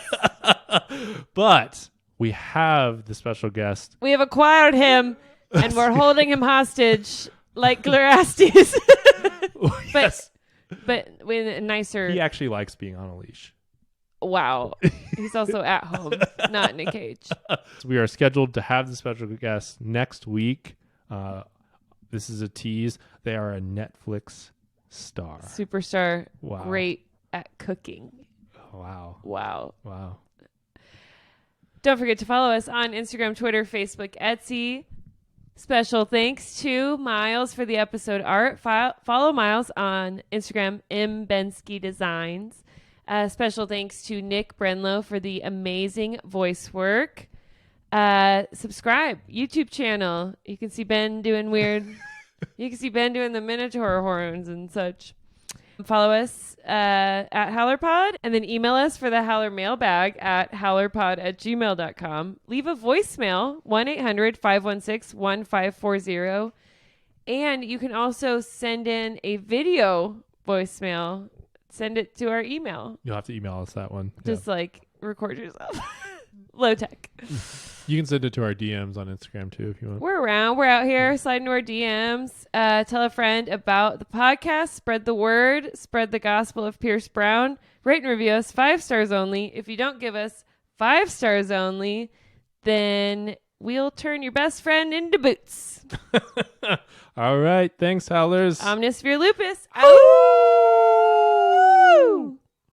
but we have the special guest. We have acquired him, and we're holding him hostage like Glorastes. Yes, But with a nicer... he actually likes being on a leash. Wow. He's also at home, not in a cage. So we are scheduled to have the special guest next week. This is a tease. They are a Netflix star. Superstar. Wow. Great at cooking. Wow. Wow. Wow. Don't forget to follow us on Instagram, Twitter, Facebook, Etsy. Special thanks to Miles for the episode art. Follow Miles on Instagram, Bensky Designs. Special thanks to Nick Brenlow for the amazing voice work. Subscribe, YouTube channel. You can see Ben doing weird. You can see Ben doing the Minotaur horns and such. Follow us at HowlerPod, and then email us for the Howler mailbag at howlerpod@gmail.com. Leave a voicemail, 1-800-516-1540. And you can also send in a video voicemail. Send it to our email. You'll have to email us that one. Just like record yourself. Low tech. You can send it to our DMs on Instagram too if you want. We're around. We're out here. Slide into our DMs. Tell a friend about the podcast. Spread the word. Spread the gospel of Pierce Brown. Rate and review us 5 stars only. If you don't give us 5 stars only, then we'll turn your best friend into boots. All right. Thanks, Howlers. OMNIS VIR LUPUS. Ow!